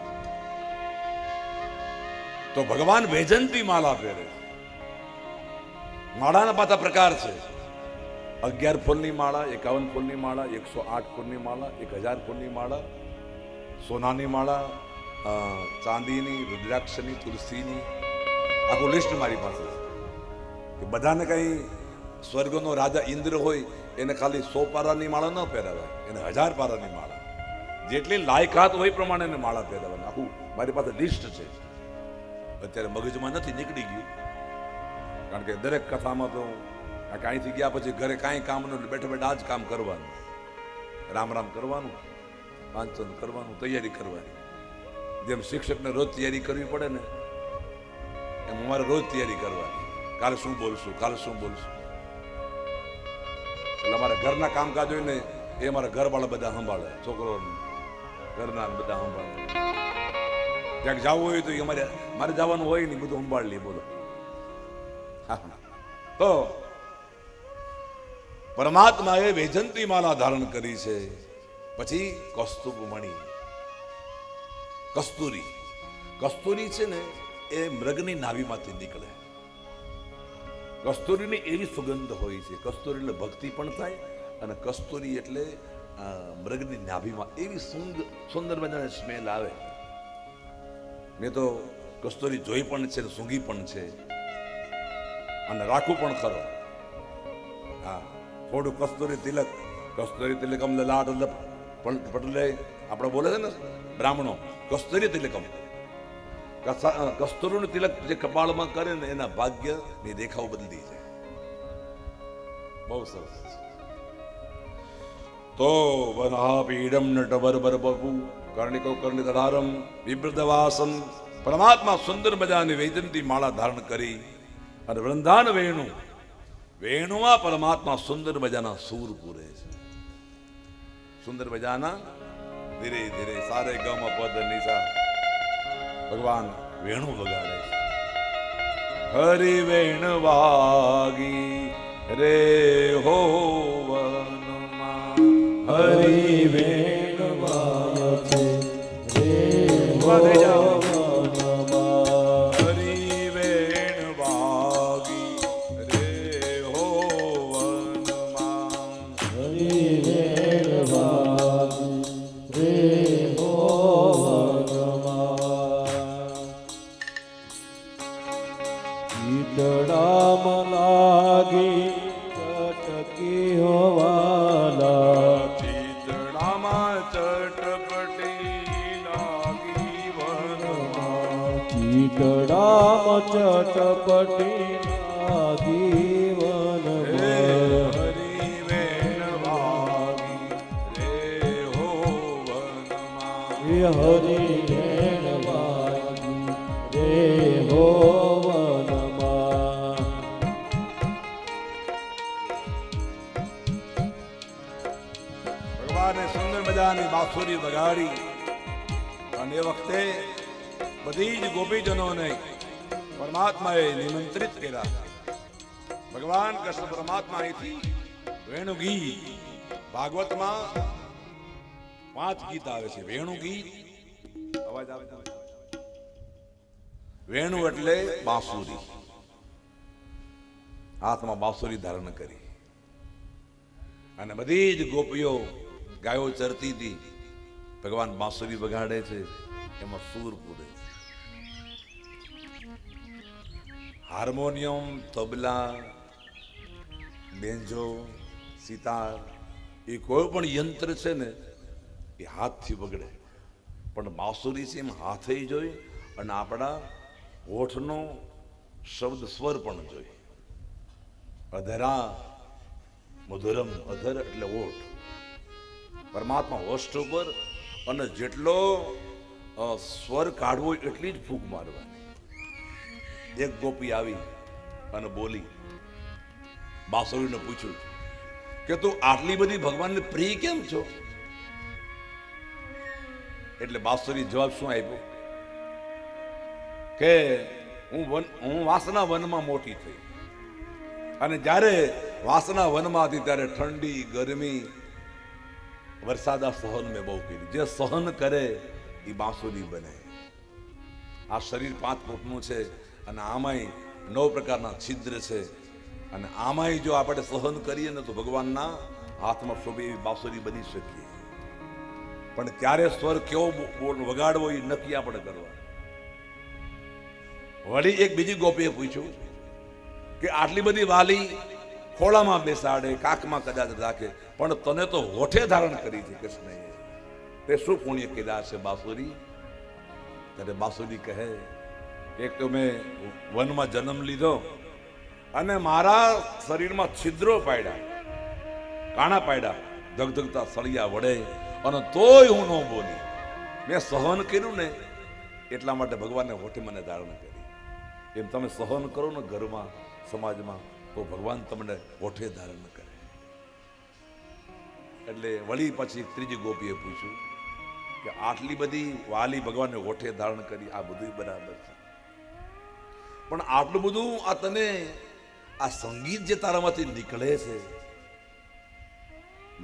Speaker 1: તો ભગવાન વૈજયંતી માળા પહેરે. માળાના પાછા પ્રકાર છે. 11 ફૂલની માળા, 51 ફૂલની માળા, 108 ફૂલની માળા, 1000 ફૂલની માળા, સોનાની માળા, ચાંદીની, રુદ્રાક્ષની, તુલસીની. આખું લિસ્ટ મારી પાસે છે. કે બધાને કઈ સ્વર્ગનો રાજા ઇન્દ્ર હોય એને ખાલી 100 પારાની માળા ન પહેરાવાય, એને 1000 પારાની માળા, જેટલી લાયકાત હોય પ્રમાણે એને માળા પહેરાવાની. આખું મારી પાસે લિસ્ટ છે. અત્યારે મગજમાં નથી, નીકળી ગયું. કારણ કે દરેક કથામાં તો અહીંથી ગયા પછી ઘરે કાંઈ કામ ન, બેઠા બેઠા આ જ કામ કરવાનું. રામ રામ કરવાનું, વાંચન કરવાનું, તૈયારી કરવાની. જેમ શિક્ષકને રોજ તૈયારી કરવી પડે ને એમ અમારે રોજ તૈયારી કરવાની. કાલે શું બોલશું, કાલે શું બોલશું. એટલે અમારા ઘરના કામકાજ હોય ને એ અમારા ઘરવાળા બધા સંભાળે, છોકરો ઘરના બધા સંભાળે. ક્યાંક જવું હોય તો મારે જવાનું હોય ને બધું સંભાળ લે. બોલો. તો પરમાત્માએ વૈજયંતી માળા ધારણ કરી છે. પછી કસ્તુભ મણિ, કસ્તુરી. કસ્તુરી છે ને એ મૃગની નાભીમાંથી નીકળે. કસ્તુરીની એવી સુગંધ હોય છે. કસ્તુરી એટલે ભક્તિ પણ થાય, અને કસ્તુરી એટલે મૃગની નાભીમાં એવી સુંદર મજાની સ્મેલ આવે. મેં તો કસ્તુરી જોઈ પણ છે, સૂંઘી પણ છે, અને રાખું પણ ખરો. હા, થોડું કસ્તુરી તિલકમ લલાટ પટલે આપણે બોલે છે ને બ્રાહ્મણો, કસ્તુરી તિલકમ. કસ્તુરીનું તિલક જે કપાળમાં કરે ને એના ભાગ્યની દેખાવ બદલી જાય. બહુ સરસ. તો વનહાપીડમ નટવર બરબપુ કર્ણિકો કર્ણિતધારમ વિબ્રતવાસમ. પરમાત્મા સુંદર મજાની વૈજંતી માળા ધારણ કરી અને વૃંદાન વેણુમાં પરમાત્મા સુંદર મજાના સૂર પૂરે છે. સુંદર મજાના ધીરે ધીરે સારે ગમ પદ નિશા ભગવાન વેણુ વગાડે છે. હરિ વેણ વાગી રે હો વનમાં,
Speaker 2: હરિ વેણ વાગે રે હો વનમાં.
Speaker 1: હરિ વેણ વાગી રે હો વનમાં.
Speaker 2: હરિ વેણ વાગે રે હો વનમાં. ચીતડામાં લાગી ચટકી હોવાલા,
Speaker 1: ચીતડામાં ચટપટી લાગી વનમાં.
Speaker 2: ચીતડામાં ચટપટી લાગી વનમાં.
Speaker 1: હરિ વેણ વાગી રે હો વનમાં.
Speaker 2: હરિ વેણ વાગી રે હો વનમાં.
Speaker 1: ભગવાને સુંદર મજાની બાંસુરી વગાડી, અને એ વખતે બધી જ ગોપીજનોને પરમાત્માએ નિમંત્રિત કર્યા. ભગવાન કૃષ્ણ પરમાત્મા અહીંથી વેણુ ગીત, ભાગવતમાં 5 ગીત આવે છે. વેણુ ગીત, અવાજ આવે છે? વેણુ એટલે બાંસુરી. હાથમાં બાંસુરી ધારણ કરી અને બધી જ ગોપીઓ ગાયો ચરતી હતી. ભગવાન બાંસુરી વગાડે છે, એમાં સૂર પૂરે છે. હાર્મોનિયમ, તબલા, બેન્જો, સિતાર, એ કોઈ પણ યંત્ર છે ને એ હાથથી વગડે, પણ બાંસુરી છે એમ હાથે જોઈ અને આપણા હોઠનો શબ્દ સ્વર પણ જોઈ. અધરા મધુરમ, અધર એટલે ઓઠ. પરમાત્મા હોષ્ઠ ઉપર, અને જેટલો સ્વર કાઢવો એટલી જ ફૂંક મારવાની. એક ગોપી આવી અને બોલી, બાંસુરીને પૂછ્યું કે તું આટલી બધી ભગવાનને પ્રિય કેમ છો? એટલે બાંસુરી જવાબ શું આપ્યો કે હું વાસના વનમાં મોટી થઈ, અને જ્યારે વાસના વનમાં હતી ત્યારે ઠંડી, ગરમી, વરસાદ સહન મેં બહુ કર્યું. જે સહન કરે એ બાંસુરી બને. આ શરીર 5 ફૂટનું છે, અને આમાંય 9 પ્રકારના છિદ્ર છે, અને આમાંય જો આપણે સહન કરીએ ને તો ભગવાનના હાથમાં શોભે એવી બાંસુરી બની શકીએ. પણ ક્યારે સ્વર કેવો વગાડવો એ નક્કી આપણે કરવા. વળી એક બીજી ગોપીએ પૂછ્યું કે આટલી બધી વાલી ખોળામાં બેસાડે, કાખમાં કદાચ રાખે, પણ તને તો હોઠે ધારણ કરી છે કૃષ્ણએ, તે શું પુણ્ય કર્યા છે બાંસુરી? ત્યારે બાંસુરી કહે કે એક તો મેં વનમાં જન્મ લીધો અને મારા શરીરમાં છિદ્રો પાડ્યા, કાણા પાડ્યા, ધગધગતા સળિયા વડે, અને તોય હું ન બોલી. મેં સહન કર્યું ને એટલા માટે ભગવાને હોઠે મને ધારણ કરી. એમ તમે સહન કરો ને ઘરમાં, સમાજમાં, તો ભગવાન તમને હોઠે ધારણ કરે. એટલે વળી પછી ત્રીજી ગોપીએ પૂછ્યું કે આટલી બધી વાલી ભગવાનને હોઠે ધારણ કરી, આ બધું બરાબર છે, પણ આટલું બધું આ તને આ સંગીત જે તારામાંથી નીકળે છે,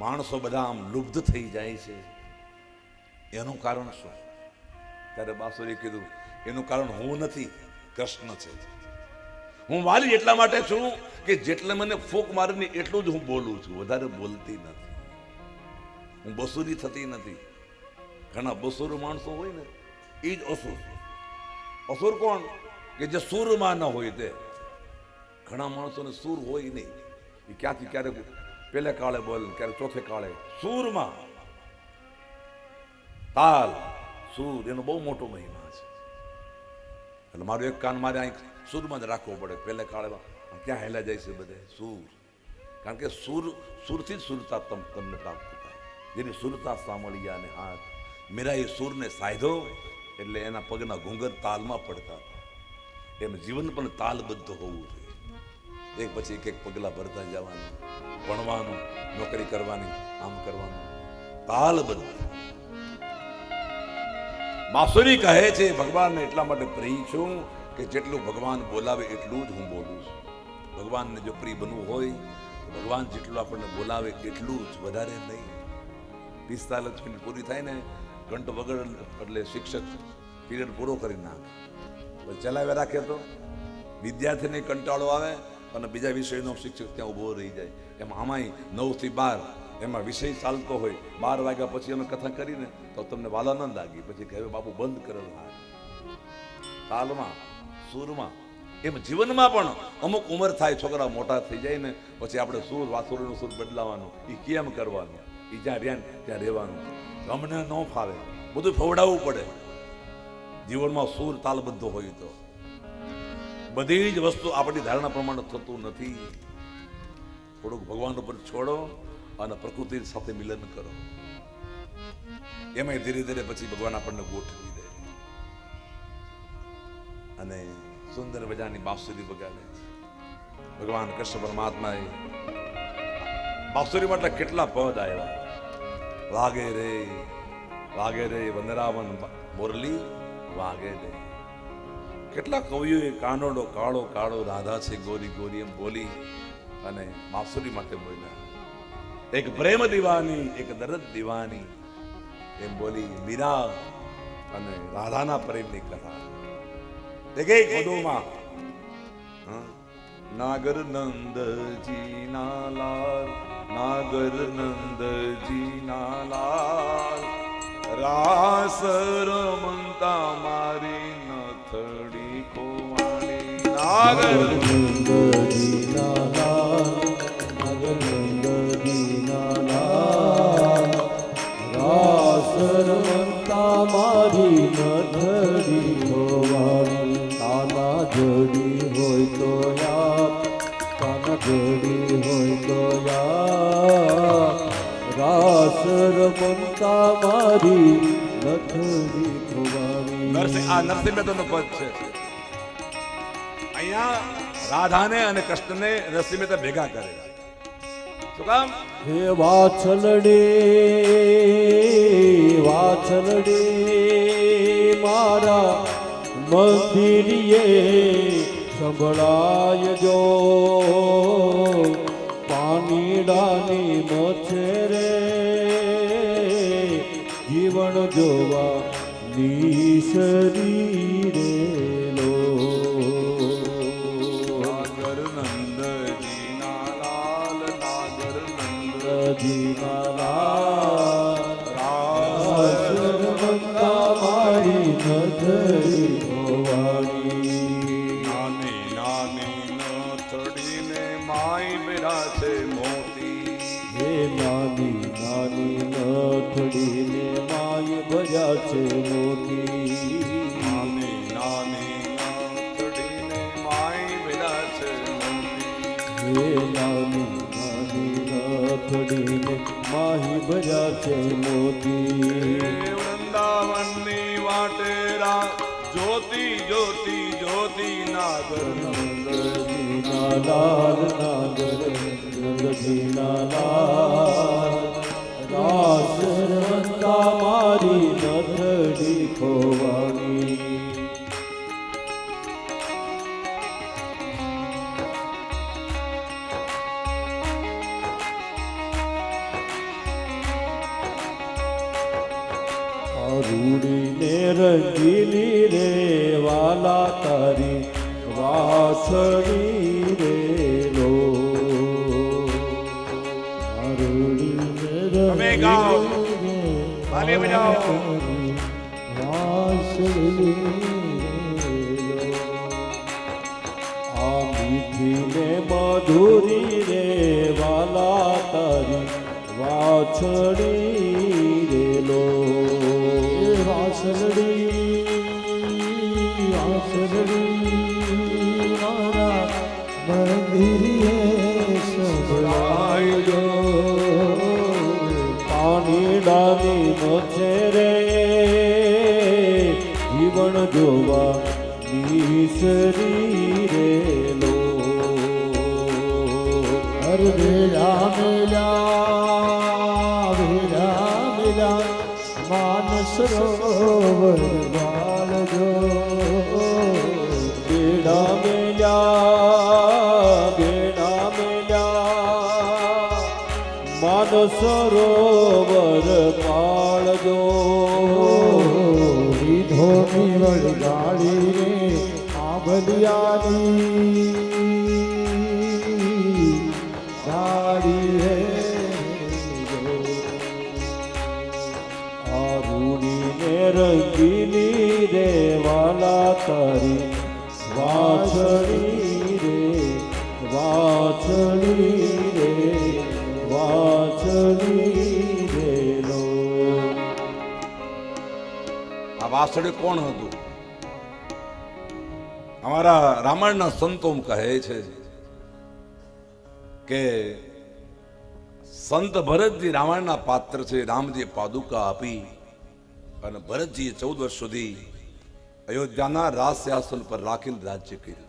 Speaker 1: માણસો બધા આમ લુબ્ધ થઈ જાય છે, એનું કારણ શું? ત્યારે બાંસુરીએ કીધું એનું કારણ હું નથી, કૃષ્ણ છે. હું વાલી એટલા માટે છું કે જેટલે મને ફૂંક મારીને એટલું જ હું બોલું છું, વધારે બોલતી નથી. હું બસુરી થતી નથી. ઘણા બસુર માણસો હોય ને એ જ અસુર. અસુર કોણ? કે જે સૂરમાં ન હોય તે. ઘણા માણસોને સૂર હોય નહીં. એ ક્યાંથી ક્યારેક પેલે કાળે બોલે, ક્યારેક ચોથે કાળે. સૂરમાં તાલ સૂર એનો બહુ મોટો મહિમા છે. એટલે મારું એક કાન મારે અહીં સૂરમાં જ રાખવો પડે. પેલે કાળે ક્યાં હેલા જાય છે બધે સૂર. કારણ કે સુરથી જ સુરતા તમને પ્રાપ્ત થાય. જેની સુરતા સાંભળ્યા અને હાથ મીરાએ સૂરને સાધ્યો એટલે એના પગના ઘૂંઘર તાલમાં પડતા હતા. એમ જીવન પણ તાલબદ્ધ હોવું જોઈએ. એક પછી એક પગલા ભરતા જવાનું, ભણવાનું, નોકરી કરવાની, આમ કરવાનું, તાલબદ્ધ. બાંસુરી કહે છે ભગવાનને એટલા માટે પ્રિય છું કે જેટલું ભગવાન બોલાવે એટલું જ હું બોલું છું. ભગવાનને જો પ્રિય બનવું હોય તો ભગવાન જેટલું આપણને બોલાવે એટલું જ, વધારે નહીં. 45 મિનિટ પૂરી થાય ને ઘંટો વગર એટલે શિક્ષક પીરિયડ પૂરો કરી નાખે. ચલાવ્યા રાખે તો વિદ્યાર્થીને કંટાળો આવે અને બીજા વિષયનો શિક્ષક ત્યાં ઊભો રહી જાય. એમાં આમાંય 9 થી 12 એમાં વિષય ચાલતો હોય. 12 વાગ્યા પછી અમે કથા કરીને તો તમને વાલા ન લાગી. પછી કહે બાપુ બંધ કરેલું. હા, તાલમાં સૂરમાં. એમ જીવનમાં પણ અમુક ઉંમર થાય, છોકરા મોટા થઈ જાય ને પછી આપણે સૂર વાસુરીનો સૂર બદલાવાનું. એ કેમ કરવાનું? એ જ્યાં રહ્યા ત્યાં રહેવાનું. અમને ન ફાવે, બધું ફવડાવવું પડે. જીવનમાં સૂર તાલબદ્ધ હોય તો બધી જ વસ્તુ આપણી ધારણા પ્રમાણે થતું નથી. થોડુંક ભગવાન ઉપર છોડો અને પ્રકૃતિ સાથે મિલન કરો. એમાં ધીરે ધીરે પછી ભગવાન આપણને ગોઠવી દે અને સુંદર મજાની બાંસુરી વગાડે. ભગવાન કૃષ્ણ પરમાત્માએ બાંસુરી માટે કેટલા પદ આવ્યા. વાગે રે વંદરાવન મોરલી વાગે રે. કેટલા કવિઓએ કાનોડો કાળો કાળો રાધા છે ગોરી ગોરી એમ બોલી અને બાંસુરી માટે બોલ્યા. એક પ્રેમ દીવાની, એક દર્દ દીવાની એમ બોલી મીરા અને રાધાના પ્રેમની કથા. એક પદોમાં નાગર નંદજી ના લાલ, નાગર નંદજી ના લાલ, રાસ રમતા મારી નથડી ખોવાણી. નાગર
Speaker 2: નંદજી ના લાલ, નાગર નંદજી ના લાલ, રાસ રમતા મારી નથડી ખોવાણી. તાના જોડી હોય તો યાદ, તાના જોડી હોય તો યાદ, રાસ રમતા મારી નથડી ખોવાણી.
Speaker 1: આ નરસિંહ મહેતાનો પદ છે. અહીંયા રાધાને અને કૃષ્ણને નરસિંહ મહેતા ભેગા કરે. શું કામ?
Speaker 2: હે વાછલડે વાછલડે મારા મંદિરીએ સંભળાય જો, પાણીડાની મચ્છરે જીવન જોવા નીસરી રેલો.
Speaker 1: નાગર નંદજી ના લાલ, નાગર
Speaker 2: નંદજી ના લાલ, રાસ રમતા મારી નથડી ખોવાણી.
Speaker 1: નાની નાની નથડીને માય બેરા છે મોતી.
Speaker 2: હે નાની નાની નથડીને માય ભજા છે મોતી.
Speaker 1: નાની નાની નથડીને માય બેરા છે મોતી.
Speaker 2: હે નાની નાની નથડીને માહી ભજા છે મોતી.
Speaker 1: વૃંદાવનની વાટેરા જ્યોતિ જ્યોતિ જ્યોતિ નાગર
Speaker 2: નંદજી ના લાલ, નાગર નંદજી ના લાલ, રાસ રમતા મારી નથડી ખોવાણી. રૂડીને રંગીલી રે વાલા તારી વાછડી રે લો
Speaker 1: તમે ગાઓ તાલી બજાવો
Speaker 2: આ મીઠી ને મધુરી રે વાલા તારી વાછડી રે લો વાછડી મારા મંદિરે સંભળાયો પાણી ડાલી નોચે રે જીવન જોવા નીસરી રે લો હર વેળા મેલા માનસ સરોવર વાળજો બેડા મેલ્યા માનસ સરોવર પાળજો વિધોની વળગાડી રે આંબલિયાની સાડી હે આરુણી ને રંગીલી રે વાલા તારી વાછડી રે વાછડી રે લો
Speaker 1: આ વાસળી કોણ હતું? અમારા રામાયણના સંતો કહે છે કે સંત ભરતજી રામાયણના પાત્ર છે. રામજીએ પાદુકા આપી અને ભરતજીએ 14 વર્ષ સુધી અયોધ્યાના રાજસિંહાસન પર રાખીને રાજ્ય કર્યું.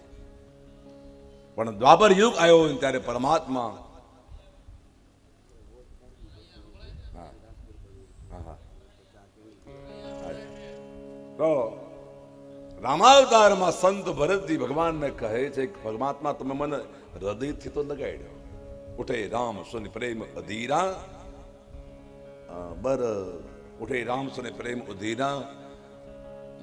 Speaker 1: પણ દ્વાપર યુગ આવ્યો ત્યારે પરમાત્મા તો રામાવતારમાં સંત ભરતજી ભગવાનને કહે છે કે પરમાત્મા તમે મને હૃદયથી તો લગાડ્યો. ઉઠે રામ સુની પ્રેમ અધીરા ઉઠે રામ સુને પ્રેમ અધીરા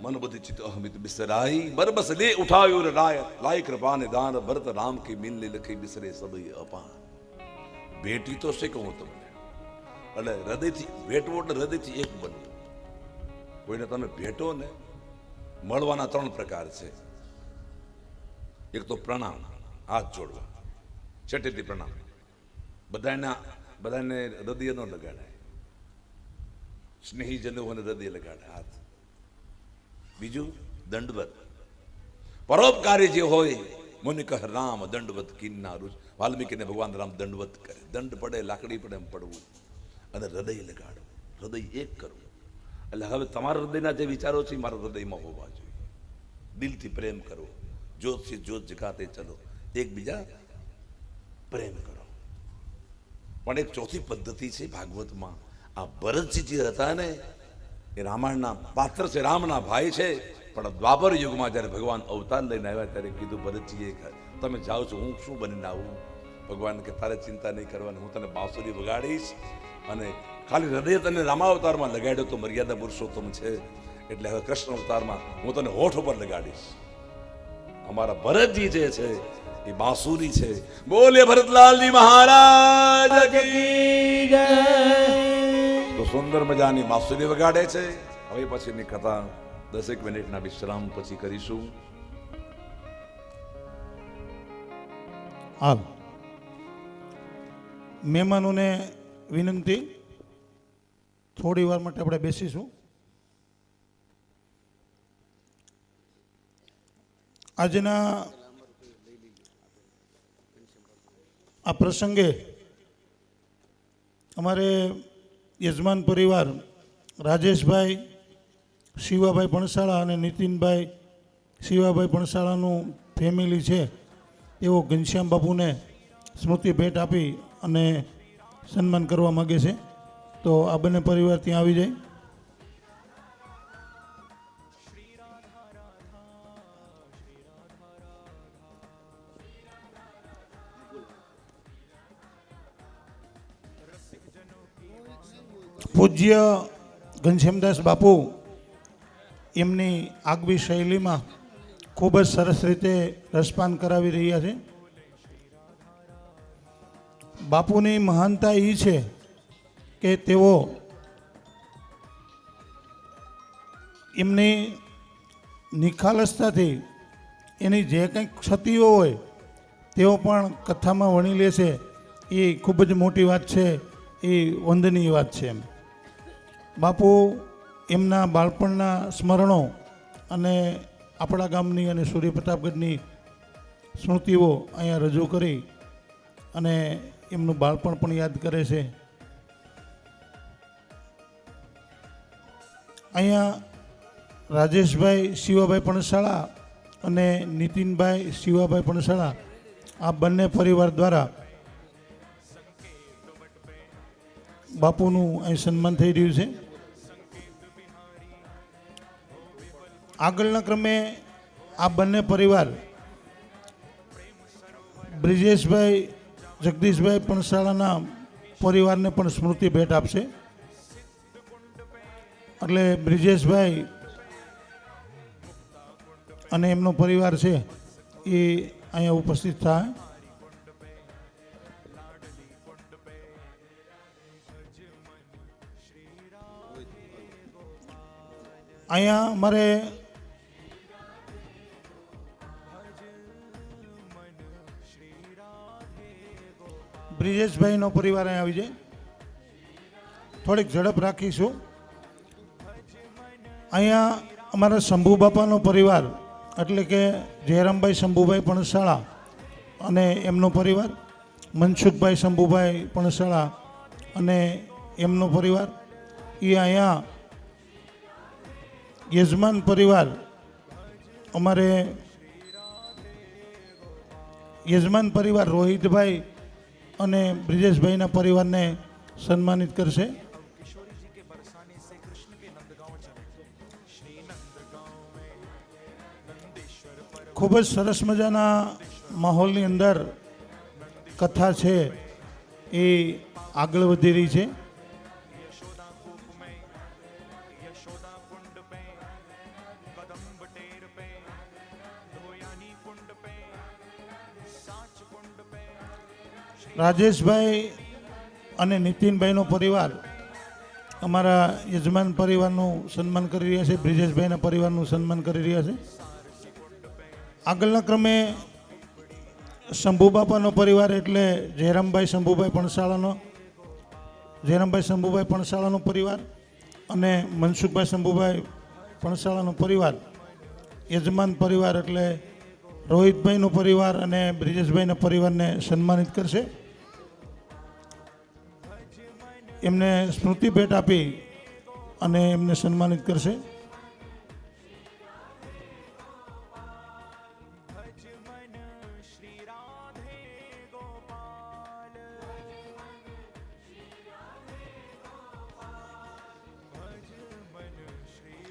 Speaker 1: મન બુદ્ધિ ચિત્ત અહમિત બિસરાઈ બરબસ લે ઉઠાવ્યો રાય લાય કૃપા ને દાન ભરત રામ કી મિલને લખી બિસરે સબઈ અપાન. ભેટી તો છે કહું તમને એટલે હૃદયથી ભેટવું એટલે હૃદયથી એક બનવું. કોઈને તમે ભેટો ને મળવાના 3 પ્રકાર છે. એક તો પ્રણામ, હાથ જોડવા, છટેથી પ્રણામ. બધાને હૃદય ન લગાડાય, સ્નેહીજનોને હૃદય લગાડાય હાથ. બીજું દંડવત, પરોપકારી જે હોય મુનિ કહ રામ દંડવત કિન્ના રુચ. વાલ્મીકીને ભગવાન રામ દંડવત કરે. દંડ પડે, લાકડી પડે એમ પડવું અને હૃદય લગાડવું, હૃદય એક કરવું. એટલે હવે તમારા હૃદયના જે વિચારો છે મારા હૃદયમાં હોવા જોઈએ. દિલથી પ્રેમ કરો, જ્યોતથી જ્યોત જગાતે ચલો, એકબીજા પ્રેમ કરો. પણ એક ચોથી પદ્ધતિ છે ભાગવતમાં. આ ભરતજી જે હતા ને એ રામાયણના પાત્ર છે, રામના ભાઈ છે. પણ દ્વાપર યુગમાં જ્યારે ભગવાન અવતાર લઈને આવ્યા ત્યારે કીધું ભરતજીએ તમે જાઓ છો, હું શું બનીને આવું? ભગવાન કે તારે ચિંતા નહીં કરવાની, હું તને બાંસુરી વગાડીશ અને ખાલી હૃદય તને રામાવતારમાં લગાડ્યો તો મર્યાદા પુરુષોત્તમ છે, એટલે હવે કૃષ્ણ અવતારમાં હું તને હોઠ ઉપર લગાડીશ. અમારા ભરતજી જે છે એ બાંસુરી છે. બોલે ભરતલાલજી મહારાજ કી જય. તો સુંદર મજાની બાંસુરી વગાડે છે. હવે પછીની કથા 10 મિનિટના વિશ્રામ પછી કરીશું.
Speaker 3: હાલ મહેમાનોને વિનંતી, થોડી વાર માટે આપણે બેસીશું. આજના આ પ્રસંગે અમારે યજમાન પરિવાર રાજેશભાઈ શિવાભાઈ પણસાળા અને નીતિનભાઈ શિવાભાઈ પણસાળાનું ફેમિલી છે, એવો ઘનશ્યામ બાપુને સ્મૃતિ ભેટ આપી અને સન્માન કરવા માગે છે. તો આ બંને પરિવાર ત્યાં આવી જાય. પૂજ્ય ઘનશ્યામદાસ બાપુ એમની આગવી શૈલીમાં ખૂબ જ સરસ રીતે રસપાન કરાવી રહ્યા છે. બાપુની મહાનતા એ છે કે તેઓ એમની નિખાલસતાથી એની જે કંઈક ક્ષતિઓ હોય તેઓ પણ કથામાં વણી લે છે. એ ખૂબ જ મોટી વાત છે, એ વંદનીય વાત છે. બાપુ એમના બાળપણના સ્મરણો અને આપણા ગામની અને સૂર્યપ્રતાપગઢની સ્મૃતિઓ અહીંયા રજૂ કરી અને એમનું બાળપણ પણ યાદ કરે છે. અહીંયા રાજેશભાઈ શિવાભાઈ પણસાળા અને નીતિનભાઈ શિવાભાઈ પણસાળા આ બંને પરિવાર દ્વારા બાપુનું અહીં સન્માન થઈ રહ્યું છે. આગળના ક્રમે આ બંને પરિવાર બ્રિજેશભાઈ જગદીશભાઈ પણસાળાના પરિવારને પણ સ્મૃતિ ભેટ આપશે. એટલે બ્રિજેશભાઈ અને એમનો પરિવાર છે એ અહીંયા ઉપસ્થિત થાય. અહીંયા અમારે બ્રિજેશભાઈનો પરિવાર અહીંયા આવી જાય. થોડીક ઝડપ રાખીશું. અહીંયા અમારા શંભુ બાપાનો પરિવાર એટલે કે જયરામભાઈ શંભુભાઈ પણસાળા અને એમનો પરિવાર, મનસુખભાઈ શંભુભાઈ પણસાળા અને એમનો પરિવાર, એ અહીંયા યજમાન પરિવાર અમારે યજમાન પરિવાર રોહિતભાઈ અને બ્રિજેશભાઈના પરિવારને સન્માનિત કરશે. ખૂબ જ સરસ મજાના માહોલની અંદર કથા છે એ આગળ વધી રહી છે. રાજેશભાઈ અને નીતિનભાઈનો પરિવાર અમારા યજમાન પરિવારનું સન્માન કરી રહ્યા છે, બ્રિજેશભાઈના પરિવારનું સન્માન કરી રહ્યા છે. આગળના ક્રમે શંભુબાપાનો પરિવાર એટલે જયરામભાઈ શંભુભાઈ પણસાળાનો પરિવાર અને મનસુખભાઈ શંભુભાઈ પણસાળાનો પરિવાર, યજમાન પરિવાર એટલે રોહિતભાઈનો પરિવાર અને બ્રિજેશભાઈના પરિવારને સન્માનિત કરશે. એમને સ્મૃતિ ભેટ આપી અને એમને સન્માનિત કરશે.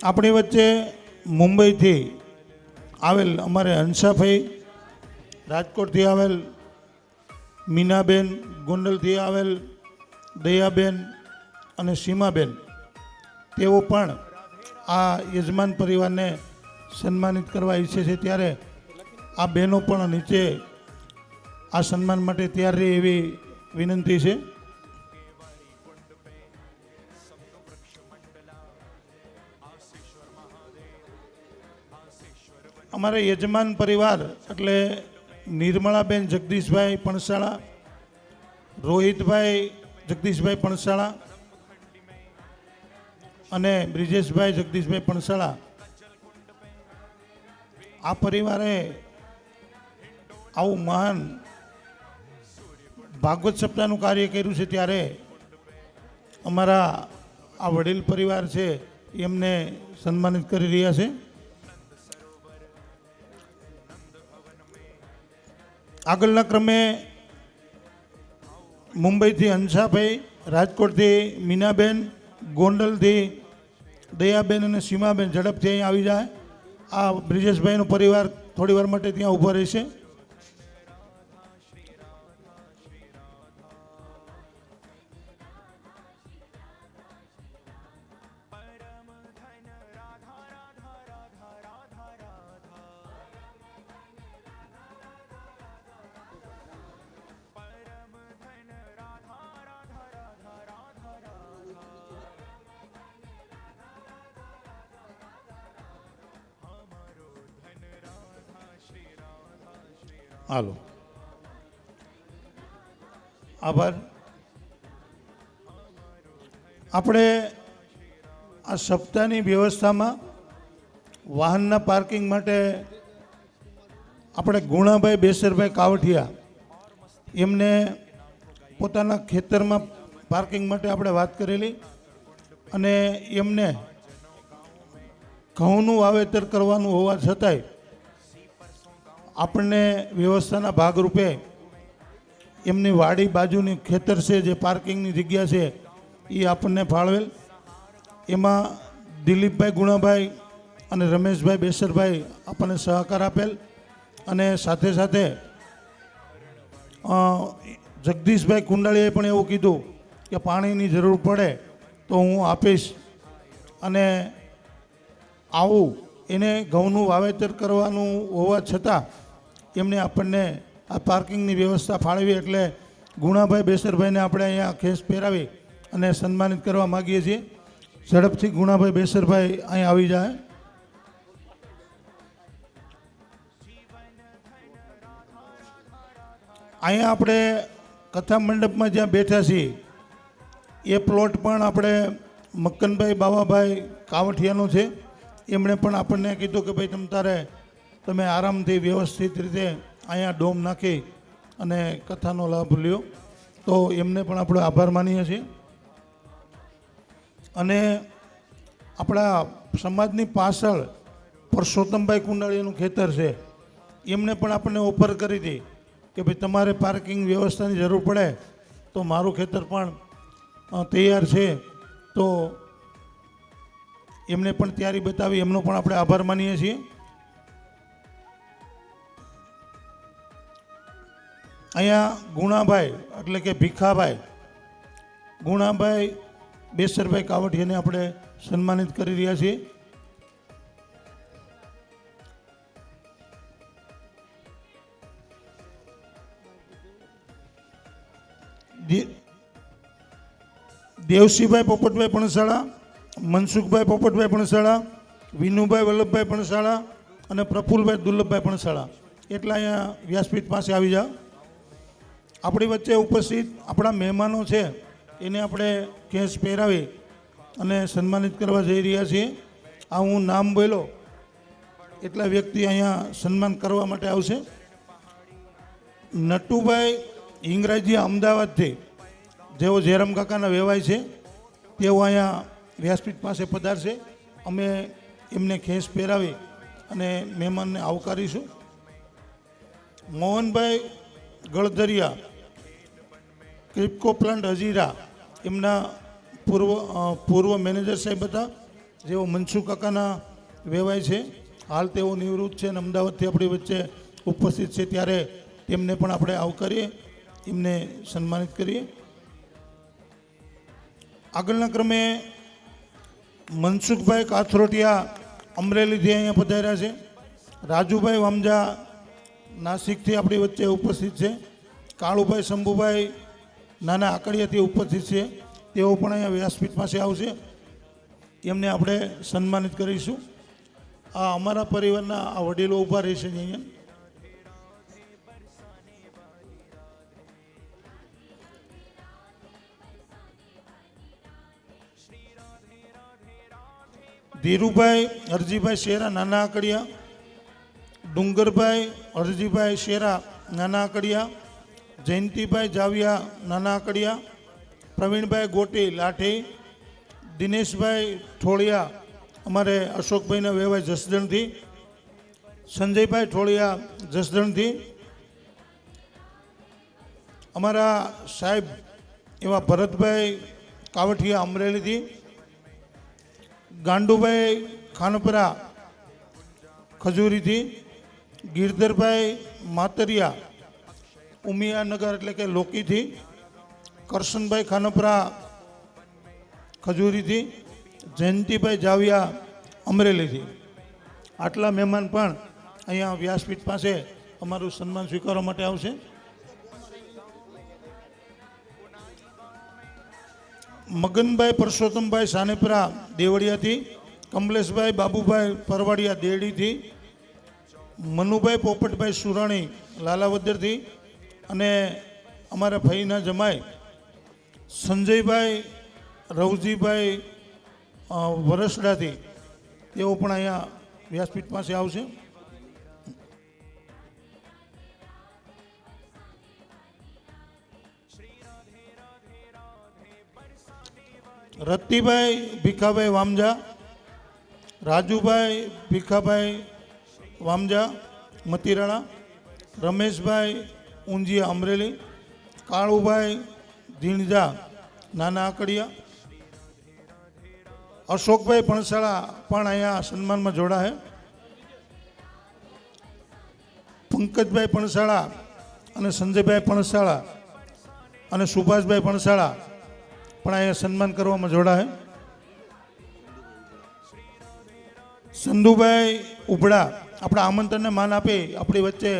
Speaker 3: આપણી વચ્ચે મુંબઈથી આવેલ અમારે હંસાભાઈ, રાજકોટથી આવેલ મીનાબેન, ગોંડલથી આવેલ દયાબેન અને સીમાબેન, તેઓ પણ આ યજમાન પરિવારને સન્માનિત કરવા ઈચ્છે છે. ત્યારે આ બહેનો પણ નીચે આ સન્માન માટે તૈયાર રહે એવી વિનંતી છે. અમારે યજમાન પરિવાર એટલે નિર્મળાબેન જગદીશભાઈ પણસાળા, રોહિતભાઈ જગદીશભાઈ પણસાળા અને બ્રિજેશભાઈ જગદીશભાઈ પણસાળા, આ પરિવારે આવું મહાન ભાગવત સપ્તાહનું કાર્ય કર્યું છે. ત્યારે અમારા આ વડીલ પરિવાર છે એમને સન્માનિત કરી રહ્યા છે. આગળના ક્રમે મુંબઈથી હંસાભાઈ, રાજકોટથી મીનાબેન, ગોંડલથી દયાબેન અને સીમાબેન ઝડપથી અહીં આવી જાય. આ બ્રિજેશભાઈનો પરિવાર થોડી વાર માટે ત્યાં ઊભો રહેશે. હાલો, આભાર. આપણે આ સપ્તાહની વ્યવસ્થામાં વાહનના પાર્કિંગ માટે આપણે ગુણાભાઈ બેસરભાઈ કાવઠિયા એમને પોતાના ખેતરમાં પાર્કિંગ માટે આપણે વાત કરેલી અને એમને ઘઉંનું વાવેતર કરવાનું હોવા છતાંય આપણને વ્યવસ્થાના ભાગરૂપે એમની વાડી બાજુની ખેતર છે જે પાર્કિંગની જગ્યા છે એ આપણને ફાળવેલ. એમાં દિલીપભાઈ ગુણાભાઈ અને રમેશભાઈ બેસરભાઈ આપણને સહકાર આપેલ અને સાથે સાથે જગદીશભાઈ કુંડાળીએ પણ એવું કીધું કે પાણીની જરૂર પડે તો હું આપીશ અને આવું એને ઘઉંનું વાવેતર કરવાનું હોવા છતાં એમને આપણને આ પાર્કિંગની વ્યવસ્થા ફાળવી એટલે ગુણાભાઈ બેસરભાઈને આપણે અહીંયા ખેસ પહેરાવી અને સન્માનિત કરવા માગીએ છીએ. ઝડપથી ગુણાભાઈ બેસરભાઈ અહીં આવી જાય. અહીંયા આપણે કથા મંડપમાં જ્યાં બેઠા છીએ એ પ્લોટ પણ આપણે મક્કનભાઈ બાવાભાઈ કાવઠિયાનો છે. એમણે પણ આપણને કીધું કે ભાઈ તમે આરામથી વ્યવસ્થિત રીતે અહીંયા ડોમ નાખી અને કથાનો લાભ લ્યો. તો એમને પણ આપણે આભાર માનીએ છીએ. અને આપણા સમાજની પાછળ પરસોત્તમભાઈ કુંડાળીનું ખેતર છે. એમને પણ આપણને ઓફર કરી હતી કે ભાઈ તમારે પાર્કિંગ વ્યવસ્થાની જરૂર પડે તો મારું ખેતર પણ તૈયાર છે. તો એમને પણ તૈયારી બતાવી, એમનો પણ આપણે આભાર માનીએ છીએ. અહીંયા ગુણાભાઈ એટલે કે ભીખાભાઈ ગુણાભાઈ બેસરભાઈ કાવઠિયાને આપણે સન્માનિત કરી રહ્યા છીએ. દેવસીભાઈ પોપટભાઈ પણસાળા, મનસુખભાઈ પોપટભાઈ પણસાળા, વિનુભાઈ વલ્લભભાઈ પણસાળા અને પ્રફુલભાઈ દુર્લભભાઈ પણસાળા એટલા અહીંયા વ્યાસપીઠ પાસે આવી જાઓ. આપણી વચ્ચે ઉપસ્થિત આપણા મહેમાનો છે એને આપણે કેસ પહેરાવી અને સન્માનિત કરવા જઈ રહ્યા છીએ. આ હું નામ બોલો એટલા વ્યક્તિ અહીંયા સન્માન કરવા માટે આવશે. નટુભાઈ હિંગરાજીયા અમદાવાદથી જેઓ જયરામ કાકાના વેવાય છે તેઓ અહીંયા વ્યાસપીઠ પાસે પધારશે. અમે એમને ખેસ પહેરાવી અને મહેમાનને આવકારીશું. મોહનભાઈ ગળધરિયા ક્રિપ્કો પ્લાન્ટ હજીરા એમના પૂર્વ મેનેજર સાહેબ હતા જેઓ મનસુખ કાકાના વેવાય છે. હાલ તેઓ નિવૃત્ત છે અને અમદાવાદથી આપણી વચ્ચે ઉપસ્થિત છે ત્યારે તેમને પણ આપણે આવકારીએ, એમને સન્માનિત કરીએ. આગળના ક્રમે મનસુખભાઈ કાથરોટિયા અમરેલીથી અહીંયા પધાર્યા છે. રાજુભાઈ વામજા નાસિકથી આપણી વચ્ચે ઉપસ્થિત છે. કાળુભાઈ શંભુભાઈ નાના આકડિયાથી ઉપસ્થિત છે. તેઓ પણ અહીંયા વ્યાસપીઠ પાસે આવશે, એમને આપણે સન્માનિત કરીશું. આ અમારા પરિવારના આ વડીલો ઊભા રહેશે અહીંયા. ધીરુભાઈ હરજીભાઈ શેરા નાના આકડિયા, ડુંગરભાઈ હરજીભાઈ શેરા નાના આકડિયા, જયંતિભાઈ જાવિયા નાના આકડિયા, પ્રવીણભાઈ ગોટી લાઠી, દિનેશભાઈ ઠોળિયા અમારે અશોકભાઈના વેવાય જસદણથી, સંજયભાઈ ઠોળિયા જસદણથી, અમારા સાહેબ એવા ભરતભાઈ કાવઠિયા અમરેલીથી, ગાંડુભાઈ ખાનપરા ખજૂરીથી, ગિરધરભાઈ માતરિયા ઉમિયાનગર એટલે કે લોકીથી, કરશનભાઈ ખાનપરા ખજૂરીથી, જયંતિભાઈ જાવિયા અમરેલીથી. આટલા મહેમાન પણ અહીંયા વ્યાસપીઠ પાસે અમારું સન્માન સ્વીકારવા માટે આવશે. મગનભાઈ પરસોત્તમભાઈ સાનેપરા દેવળિયાથી, કમલેશભાઈ બાબુભાઈ પરવાડિયા દેડીથી, મનુભાઈ પોપટભાઈ સુરાણી લાલાવદરથી અને અમારા ભાઈના જમાઈ સંજયભાઈ રવજીભાઈ વરસડાથી તેઓ પણ અહીંયા વ્યાસપીઠ પાસે આવશે. રત્તીભાઈ ભીખાભાઈ વામજા, રાજુભાઈ ભીખાભાઈ વામજા મતીરાણા, રમેશભાઈ ઊંઝિયા અમરેલી, કાળુભાઈ ધીણજા નાના આકડિયા, અશોકભાઈ પણસાળા પણ અહીંયા સન્માનમાં જોડાશે. પંકજભાઈ પણસાળા અને સંજયભાઈ પણસાળા અને સુભાષભાઈ પણસાળા પણ અહીંયા સન્માન કરવામાં જોડાશે. સંધુભાઈ ઉભડા આપણા આમંત્રણને માન આપી આપણી વચ્ચે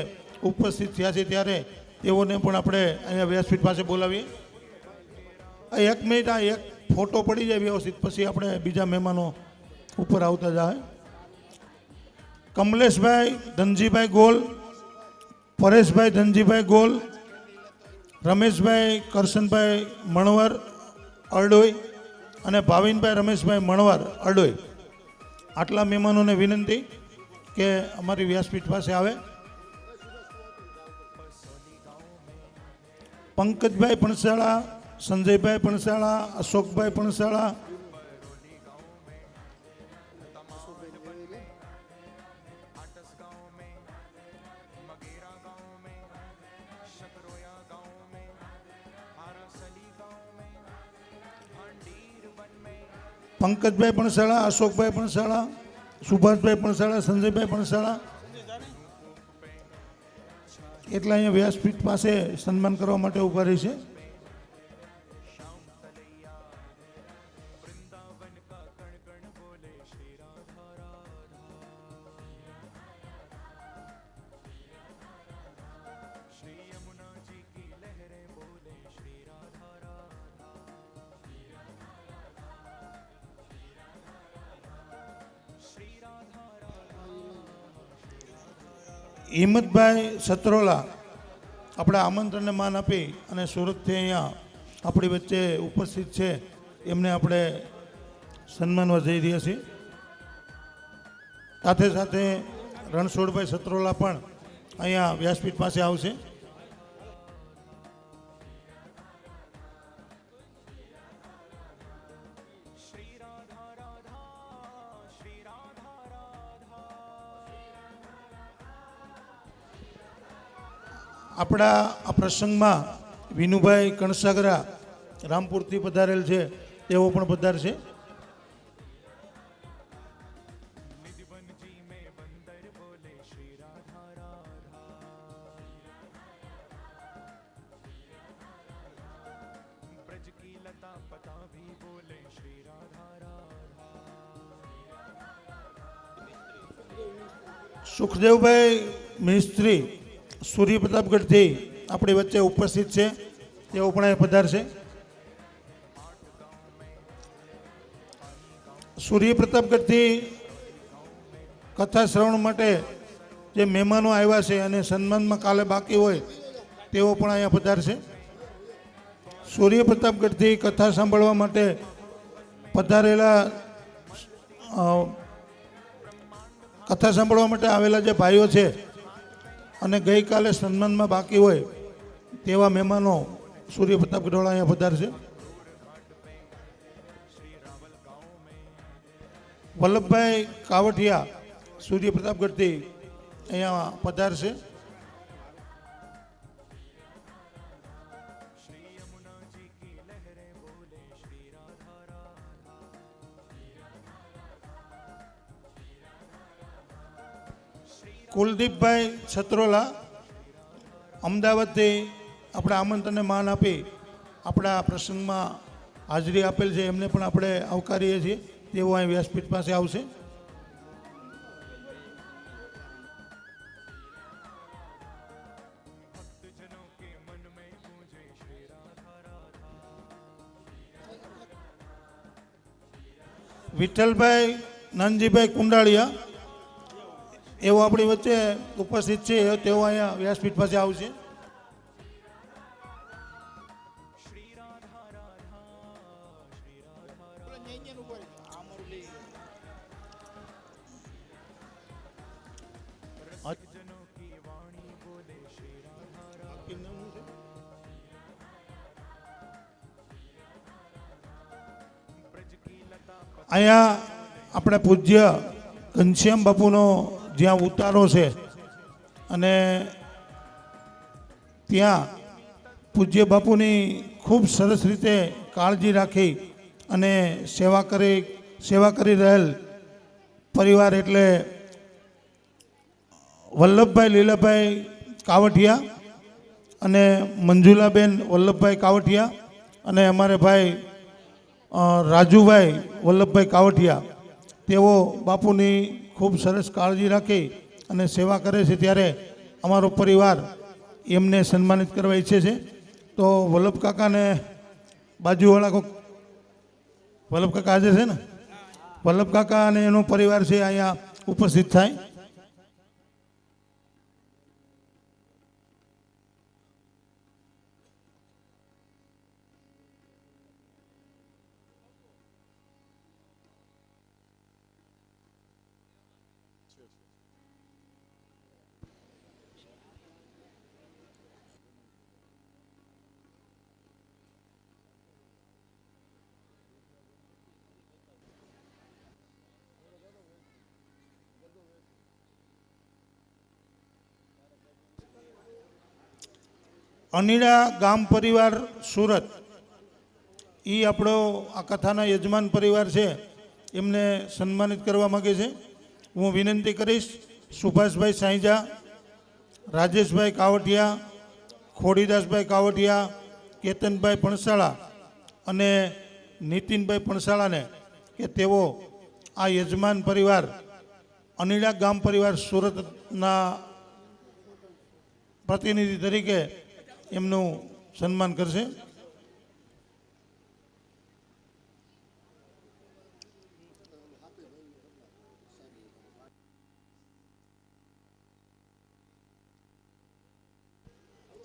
Speaker 3: ઉપસ્થિત થયા છે ત્યારે તેઓને પણ આપણે અહીંયા વ્યાસપીઠ પાસે બોલાવીએ. એક મિનિટ, આ એક ફોટો પડી જાય વ્યવસ્થિત, પછી આપણે બીજા મહેમાનો ઉપર આવતા જાય. કમલેશભાઈ ધનજીભાઈ ગોલ, પરેશભાઈ ધનજીભાઈ ગોલ, રમેશભાઈ કરશનભાઈ મણવર અરડોઈ અને ભાવિનભાઈ રમેશભાઈ મણવર અરડોઈ, આટલા મહેમાનોને વિનંતી કે અમારી વ્યાસપીઠ પાસે આવે. પંકજભાઈ પણસાળા, સંજયભાઈ પણસાળા, અશોકભાઈ પણસાળા, પંકજભાઈ પણસાળા, અશોકભાઈ પણસાળા, સુભાષભાઈ પણસાળા, સંજયભાઈ પણસાળા એટલા અહીંયા વ્યાસપીઠ પાસે સન્માન કરવા માટે ઊભા રહી છે. હિંમતભાઈ સત્રોલા આપણા આમંત્રણને માન આપી અને સુરતથી અહીંયા આપણી વચ્ચે ઉપસ્થિત છે, એમને આપણે સન્માનવા જઈ રહ્યા છીએ. સાથે સાથે રણછોડભાઈ સત્રોલા પણ અહીંયા વ્યાસપીઠ પાસે આવશે. આપણા આ પ્રસંગમાં વિનુભાઈ કણસાગરા રામપુરથી પધારેલ છે, તેઓ પણ પધારશે. સુખદેવભાઈ મિસ્ત્રી સૂર્ય પ્રતાપગઢથી આપણી વચ્ચે ઉપસ્થિત છે, તેઓ પણ અહીં પધારશે. સૂર્ય પ્રતાપગઢથી કથા શ્રવણ માટે જે મહેમાનો આવ્યા છે અને સન્માનમાં કાલે બાકી હોય તેઓ પણ અહીંયા પધારશે. સૂર્ય પ્રતાપગઢથી કથા સાંભળવા માટે પધારેલા કથા સાંભળવા માટે આવેલા જે ભાઈઓ છે અને ગઈકાલે સન્માનમાં બાકી હોય તેવા મહેમાનો સૂર્ય પ્રતાપગઢવાળા અહીંયા પધારશે. વલ્લભભાઈ કાવઠિયા સૂર્ય પ્રતાપગઢથી અહીંયા પધારશે. કુલદીપભાઈ છત્રોલા અમદાવાદથી આપણા આમંત્રણને માન આપી આપણા પ્રસંગમાં હાજરી આપેલ છે, એમને પણ આપણે આવકારીએ છીએ. તેઓ અહીં વ્યાસપીઠ પાસે આવશે. વિઠ્ઠલભાઈ નાનજીભાઈ કુંડાળિયા એવો આપણી વચ્ચે ઉપસ્થિત છે, તેઓ અહીંયા વ્યાસપીઠ પાસે આવશે. અહીંયા આપણે પૂજ્ય ઘનશ્યામ બાપુનો જ્યાં ઉતારો છે અને ત્યાં પૂજ્ય બાપુની ખૂબ સરસ રીતે કાળજી રાખી અને સેવા કરી રહેલ પરિવાર એટલે વલ્લભભાઈ લીલાભાઈ કાવઠિયા અને મંજુલાબેન વલ્લભભાઈ કાવઠિયા અને અમારે ભાઈ રાજુભાઈ વલ્લભભાઈ કાવઠિયા, તેઓ બાપુની ખૂબ સરસ કાળજી રાખી અને સેવા કરે છે. ત્યારે અમારો પરિવાર એમને સન્માનિત કરવા ઈચ્છે છે. તો વલ્લભ કાકાને બાજુવાળા કોક વલ્લભ કાકા હાજર છે ને, વલ્લભ કાકા અને એનો પરિવાર છે અહીંયા ઉપસ્થિત થાય. અનીડા ગામ પરિવાર સુરત, એ આપણો આ કથાના યજમાન પરિવાર છે, એમને સન્માનિત કરવા માગે છે. હું વિનંતી કરીશ સુભાષભાઈ સાંઈજા, રાજેશભાઈ કાવઠિયા, ખોડીદાસભાઈ કાવઠિયા, કેતનભાઈ પણસાળા અને નીતિનભાઈ પણસાળાને કે તેઓ આ યજમાન પરિવાર અનીડા ગામ પરિવાર સુરતના પ્રતિનિધિ તરીકે એમનું સન્માન કરશે.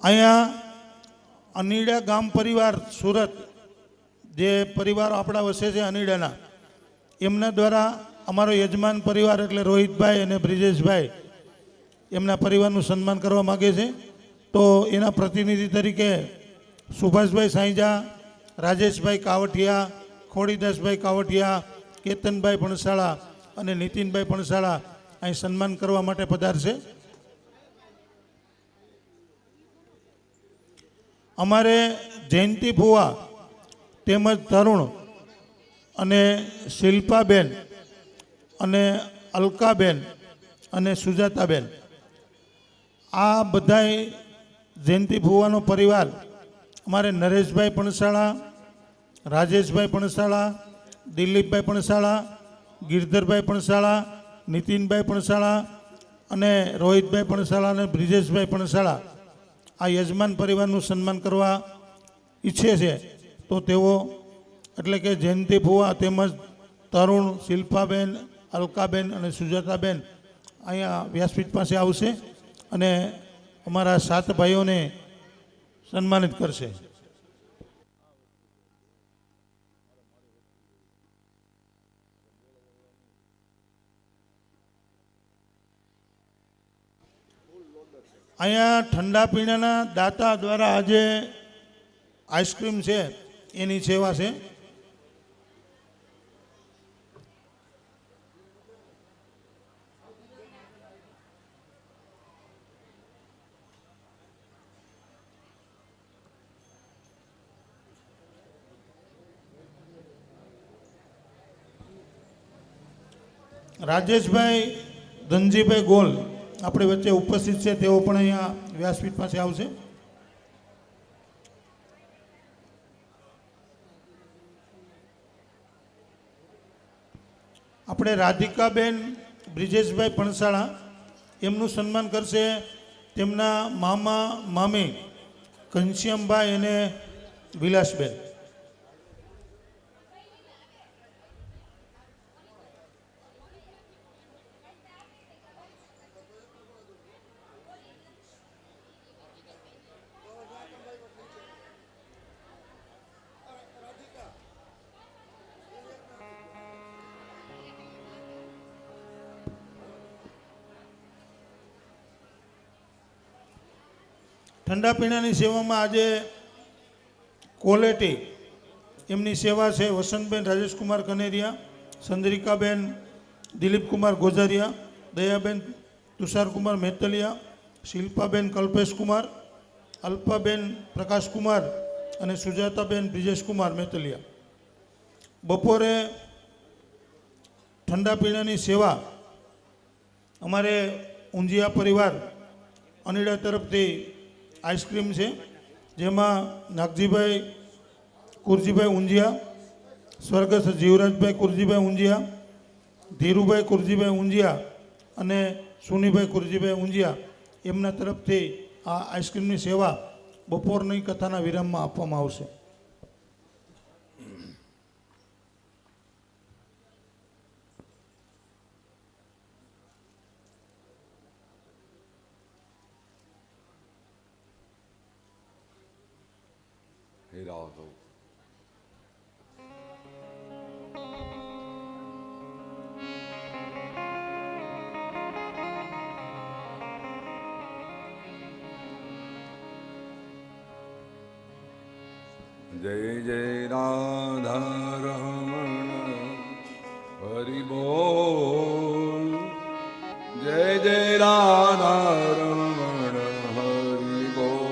Speaker 3: અહીંયા અનીડા ગામ પરિવાર સુરત, જે પરિવારો આપણા વસે છે અનીડાના, એમના દ્વારા અમારો યજમાન પરિવાર એટલે રોહિતભાઈ અને બ્રિજેશભાઈ એમના પરિવારનું સન્માન કરવા માગે છે. તો એના પ્રતિનિધિ તરીકે સુભાષભાઈ સાંઈજા, રાજેશભાઈ કાવઠિયા, ખોડીદાસભાઈ કાવઠિયા, કેતનભાઈ પણસાળા અને નીતિનભાઈ પણસાળા અહીં સન્માન કરવા માટે પધારશે. અમારે જયંતિ ફુવા તેમજ તરુણ અને શિલ્પાબેન અને અલકાબેન અને સુજાતાબેન, આ બધાય જયંતિ ફુવાનો પરિવાર અમારે નરેશભાઈ પણસાળા, રાજેશભાઈ પણસાળા, દિલીપભાઈ પણસાળા, ગિરધરભાઈ પણસાળા, નીતિનભાઈ પણસાળા અને રોહિતભાઈ પણસાળા અને બ્રિજેશભાઈ પણસાળા આ યજમાન પરિવારનું સન્માન કરવા ઈચ્છે છે. તો તેઓ એટલે કે જયંતિ ફુવા તેમજ તરુણ, શિલ્પાબેન, અલકાબેન અને સુજાતાબેન અહીંયા વ્યાસપીઠ પાસે આવશે અને અમારા 7 ભાઈઓને સન્માનિત કરશે. અહીંયા ઠંડા પીણાના દાતા દ્વારા આજે આઈસ્ક્રીમ છે એની સેવા છે. રાજેશભાઈ ધનજીભાઈ ગોલ આપણી વચ્ચે ઉપસ્થિત છે, તેઓ પણ અહીંયા વ્યાસપીઠ પાસે આવશે. આપણે રાધિકાબેન બ્રિજેશભાઈ પણસાળા એમનું સન્માન કરશે તેમના મામા મામી ઘનશ્યામભાઈ અને વિલાસબેન. ઠંડા પીણાની સેવામાં આજે ક્વોલિટી એમની સેવા છે વસંતબેન રાજેશકુમાર કનેરિયા, ચંદ્રિકાબેન દિલીપકુમાર ગોઝારિયા, દયાબેન તુષારકુમાર મેતલિયા, શિલ્પાબેન કલ્પેશકુમાર, અલ્પાબેન પ્રકાશકુમાર અને સુજાતાબેન બ્રિજેશકુમાર મેતલિયા. બપોરે ઠંડા પીણાની સેવા અમારે ઊંઝિયા પરિવાર અનીડા તરફથી આઈસ્ક્રીમ છે, જેમાં નાગજીભાઈ કુરજીભાઈ ઊંઝિયા, સ્વર્ગસ્થ જીવરાજભાઈ કુરજીભાઈ ઊંઝિયા, ધીરુભાઈ કુરજીભાઈ ઊંઝિયા અને સુનીભાઈ કુરજીભાઈ ઊંઝિયા એમના તરફથી આ આઈસ્ક્રીમની સેવા બપોરની કથાના વિરામમાં આપવામાં આવશે.
Speaker 1: હીરા હતો. જય જય રાધા રમણ હરિ બોલ. જય જય રાધા રમણ હરિ બોલ.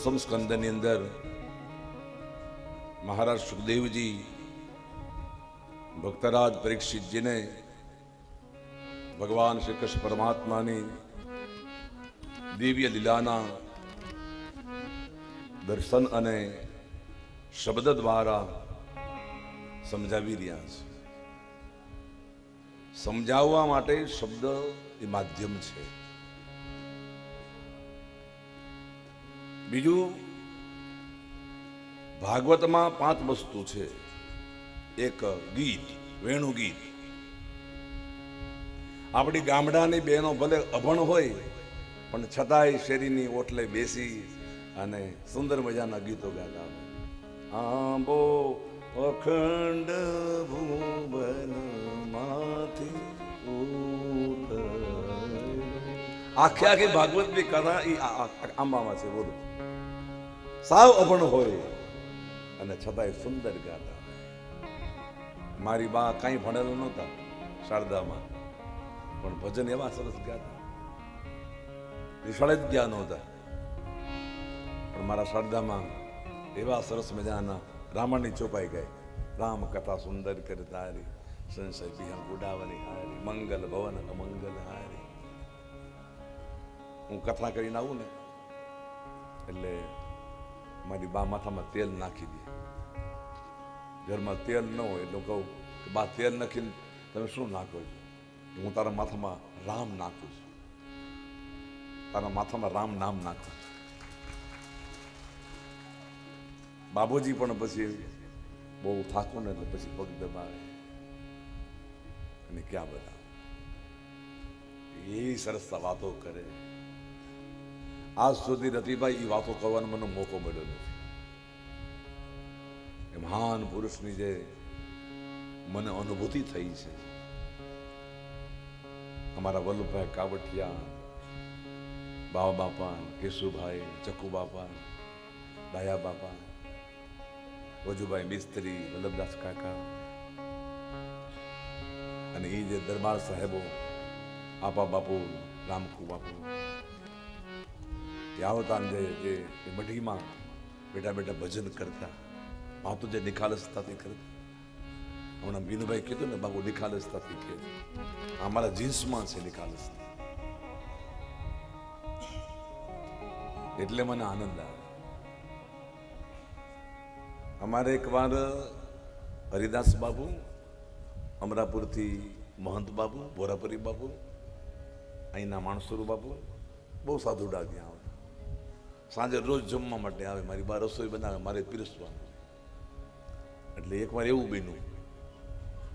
Speaker 1: દસમ સ્કંદની અંદર મહારાજ સુખદેવજી ભક્તરાજ પરીક્ષિતજીને ભગવાન શ્રી કૃષ્ણ પરમાત્માની દિવ્ય લીલાના દર્શન અને શબ્દ દ્વારા સમજાવી રહ્યા છે. સમજાવવા માટે શબ્દ એ માધ્યમ છે. બીજું, ભાગવતમાં 5 વસ્તુ છે. એક ગીત, વેણુ ગીત. આપણી ગામડાની બહેનો ભલે અભણ હોય પણ છતાંય શેરીની ઓટલે બેસી અને સુંદર મજાના ગીતો ગાતા હોય. આંબો અખંડ ભુવન માંથી આખી આખી ભાગવતની કથા એ આંબામાં છે. બોલો, સાવ અભણ હોય અને છતાંય સુંદર ગાતા. મારી બા કઈ ભણેલું નહોતા શારદામાં, પણ ભજન એવા સરસ ગાતા. નિશાળે જ ગયા નહોતા, પણ મારા શારદામાં એવા સરસ મજાના રામાયણની ચોપાઈ ગઈ. રામ કથા સુંદર કરતારી, સંશય પિહા ગુડાવલી હારી, મંગલ ભવન અમંગલ હારી. હું કથા કરીને આવું ને એટલે મારી બા માથામાં તેલ નાખી દે. ઘરમાં તેલ ન હોય એટલે કહું કે બા તેલ નાખીને તમે શું નાખો છો? હું તારા માથામાં રામ નાખું છું. તારા માથામાં રામ નામ નાખું. બાબુજી પણ પછી બહુ થાકું ને એટલે પછી પગ દબાવે અને ક્યાં બધા એ સરસ વાતો કરે. આજ સુધી રતિભાઈ એ વાતો કરવાનો મને મોકો મળ્યો નથી. એ મહાન પુરુષની જે મને અનુભૂતિ થઈ છે. અમારા વલ્લભભાઈ કાવટિયા, બાવા બાપા, કેશુભાઈ, ચકુ બાપા, ડાયા બાપા, વજુભાઈ મિસ્ત્રી, વલ્લભદાસ કાકા અને એ જે દરબાર સાહેબો, આપા બાપુ, રામખુ બાપુ, આવતા જે મઢીમાં બેઠા બેઠા ભજન કરતા, વાતો જે નિખાલસતાથી કરતા. હમણાં બીનુભાઈ કીધું ને બાપુ નિખાલસતાથી કે અમારા જીન્સમાં છે નિખાલસતા. એટલે મને આનંદ આવે. અમારે એકવાર હરિદાસ બાબુ, અમરાપુરથી મહંત બાબુ, બોરાપરી બાબુ, અહીંના માણસુરુ બાબુ, બહુ સાધુડા ત્યાં આવે. સાંજે રોજ જમવા માટે આવે. મારી બા રસોઈ બનાવે, મારે પીરસવાનું. એટલે એકવાર એવું બન્યું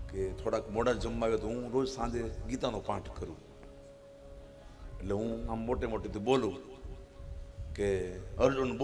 Speaker 1: કે થોડાક મોડા જમવા આવે તો હું રોજ સાંજે ગીતાનો પાઠ કરું. એટલે હું આમ મોટે મોટેથી બોલું કે અર્જુન બોલ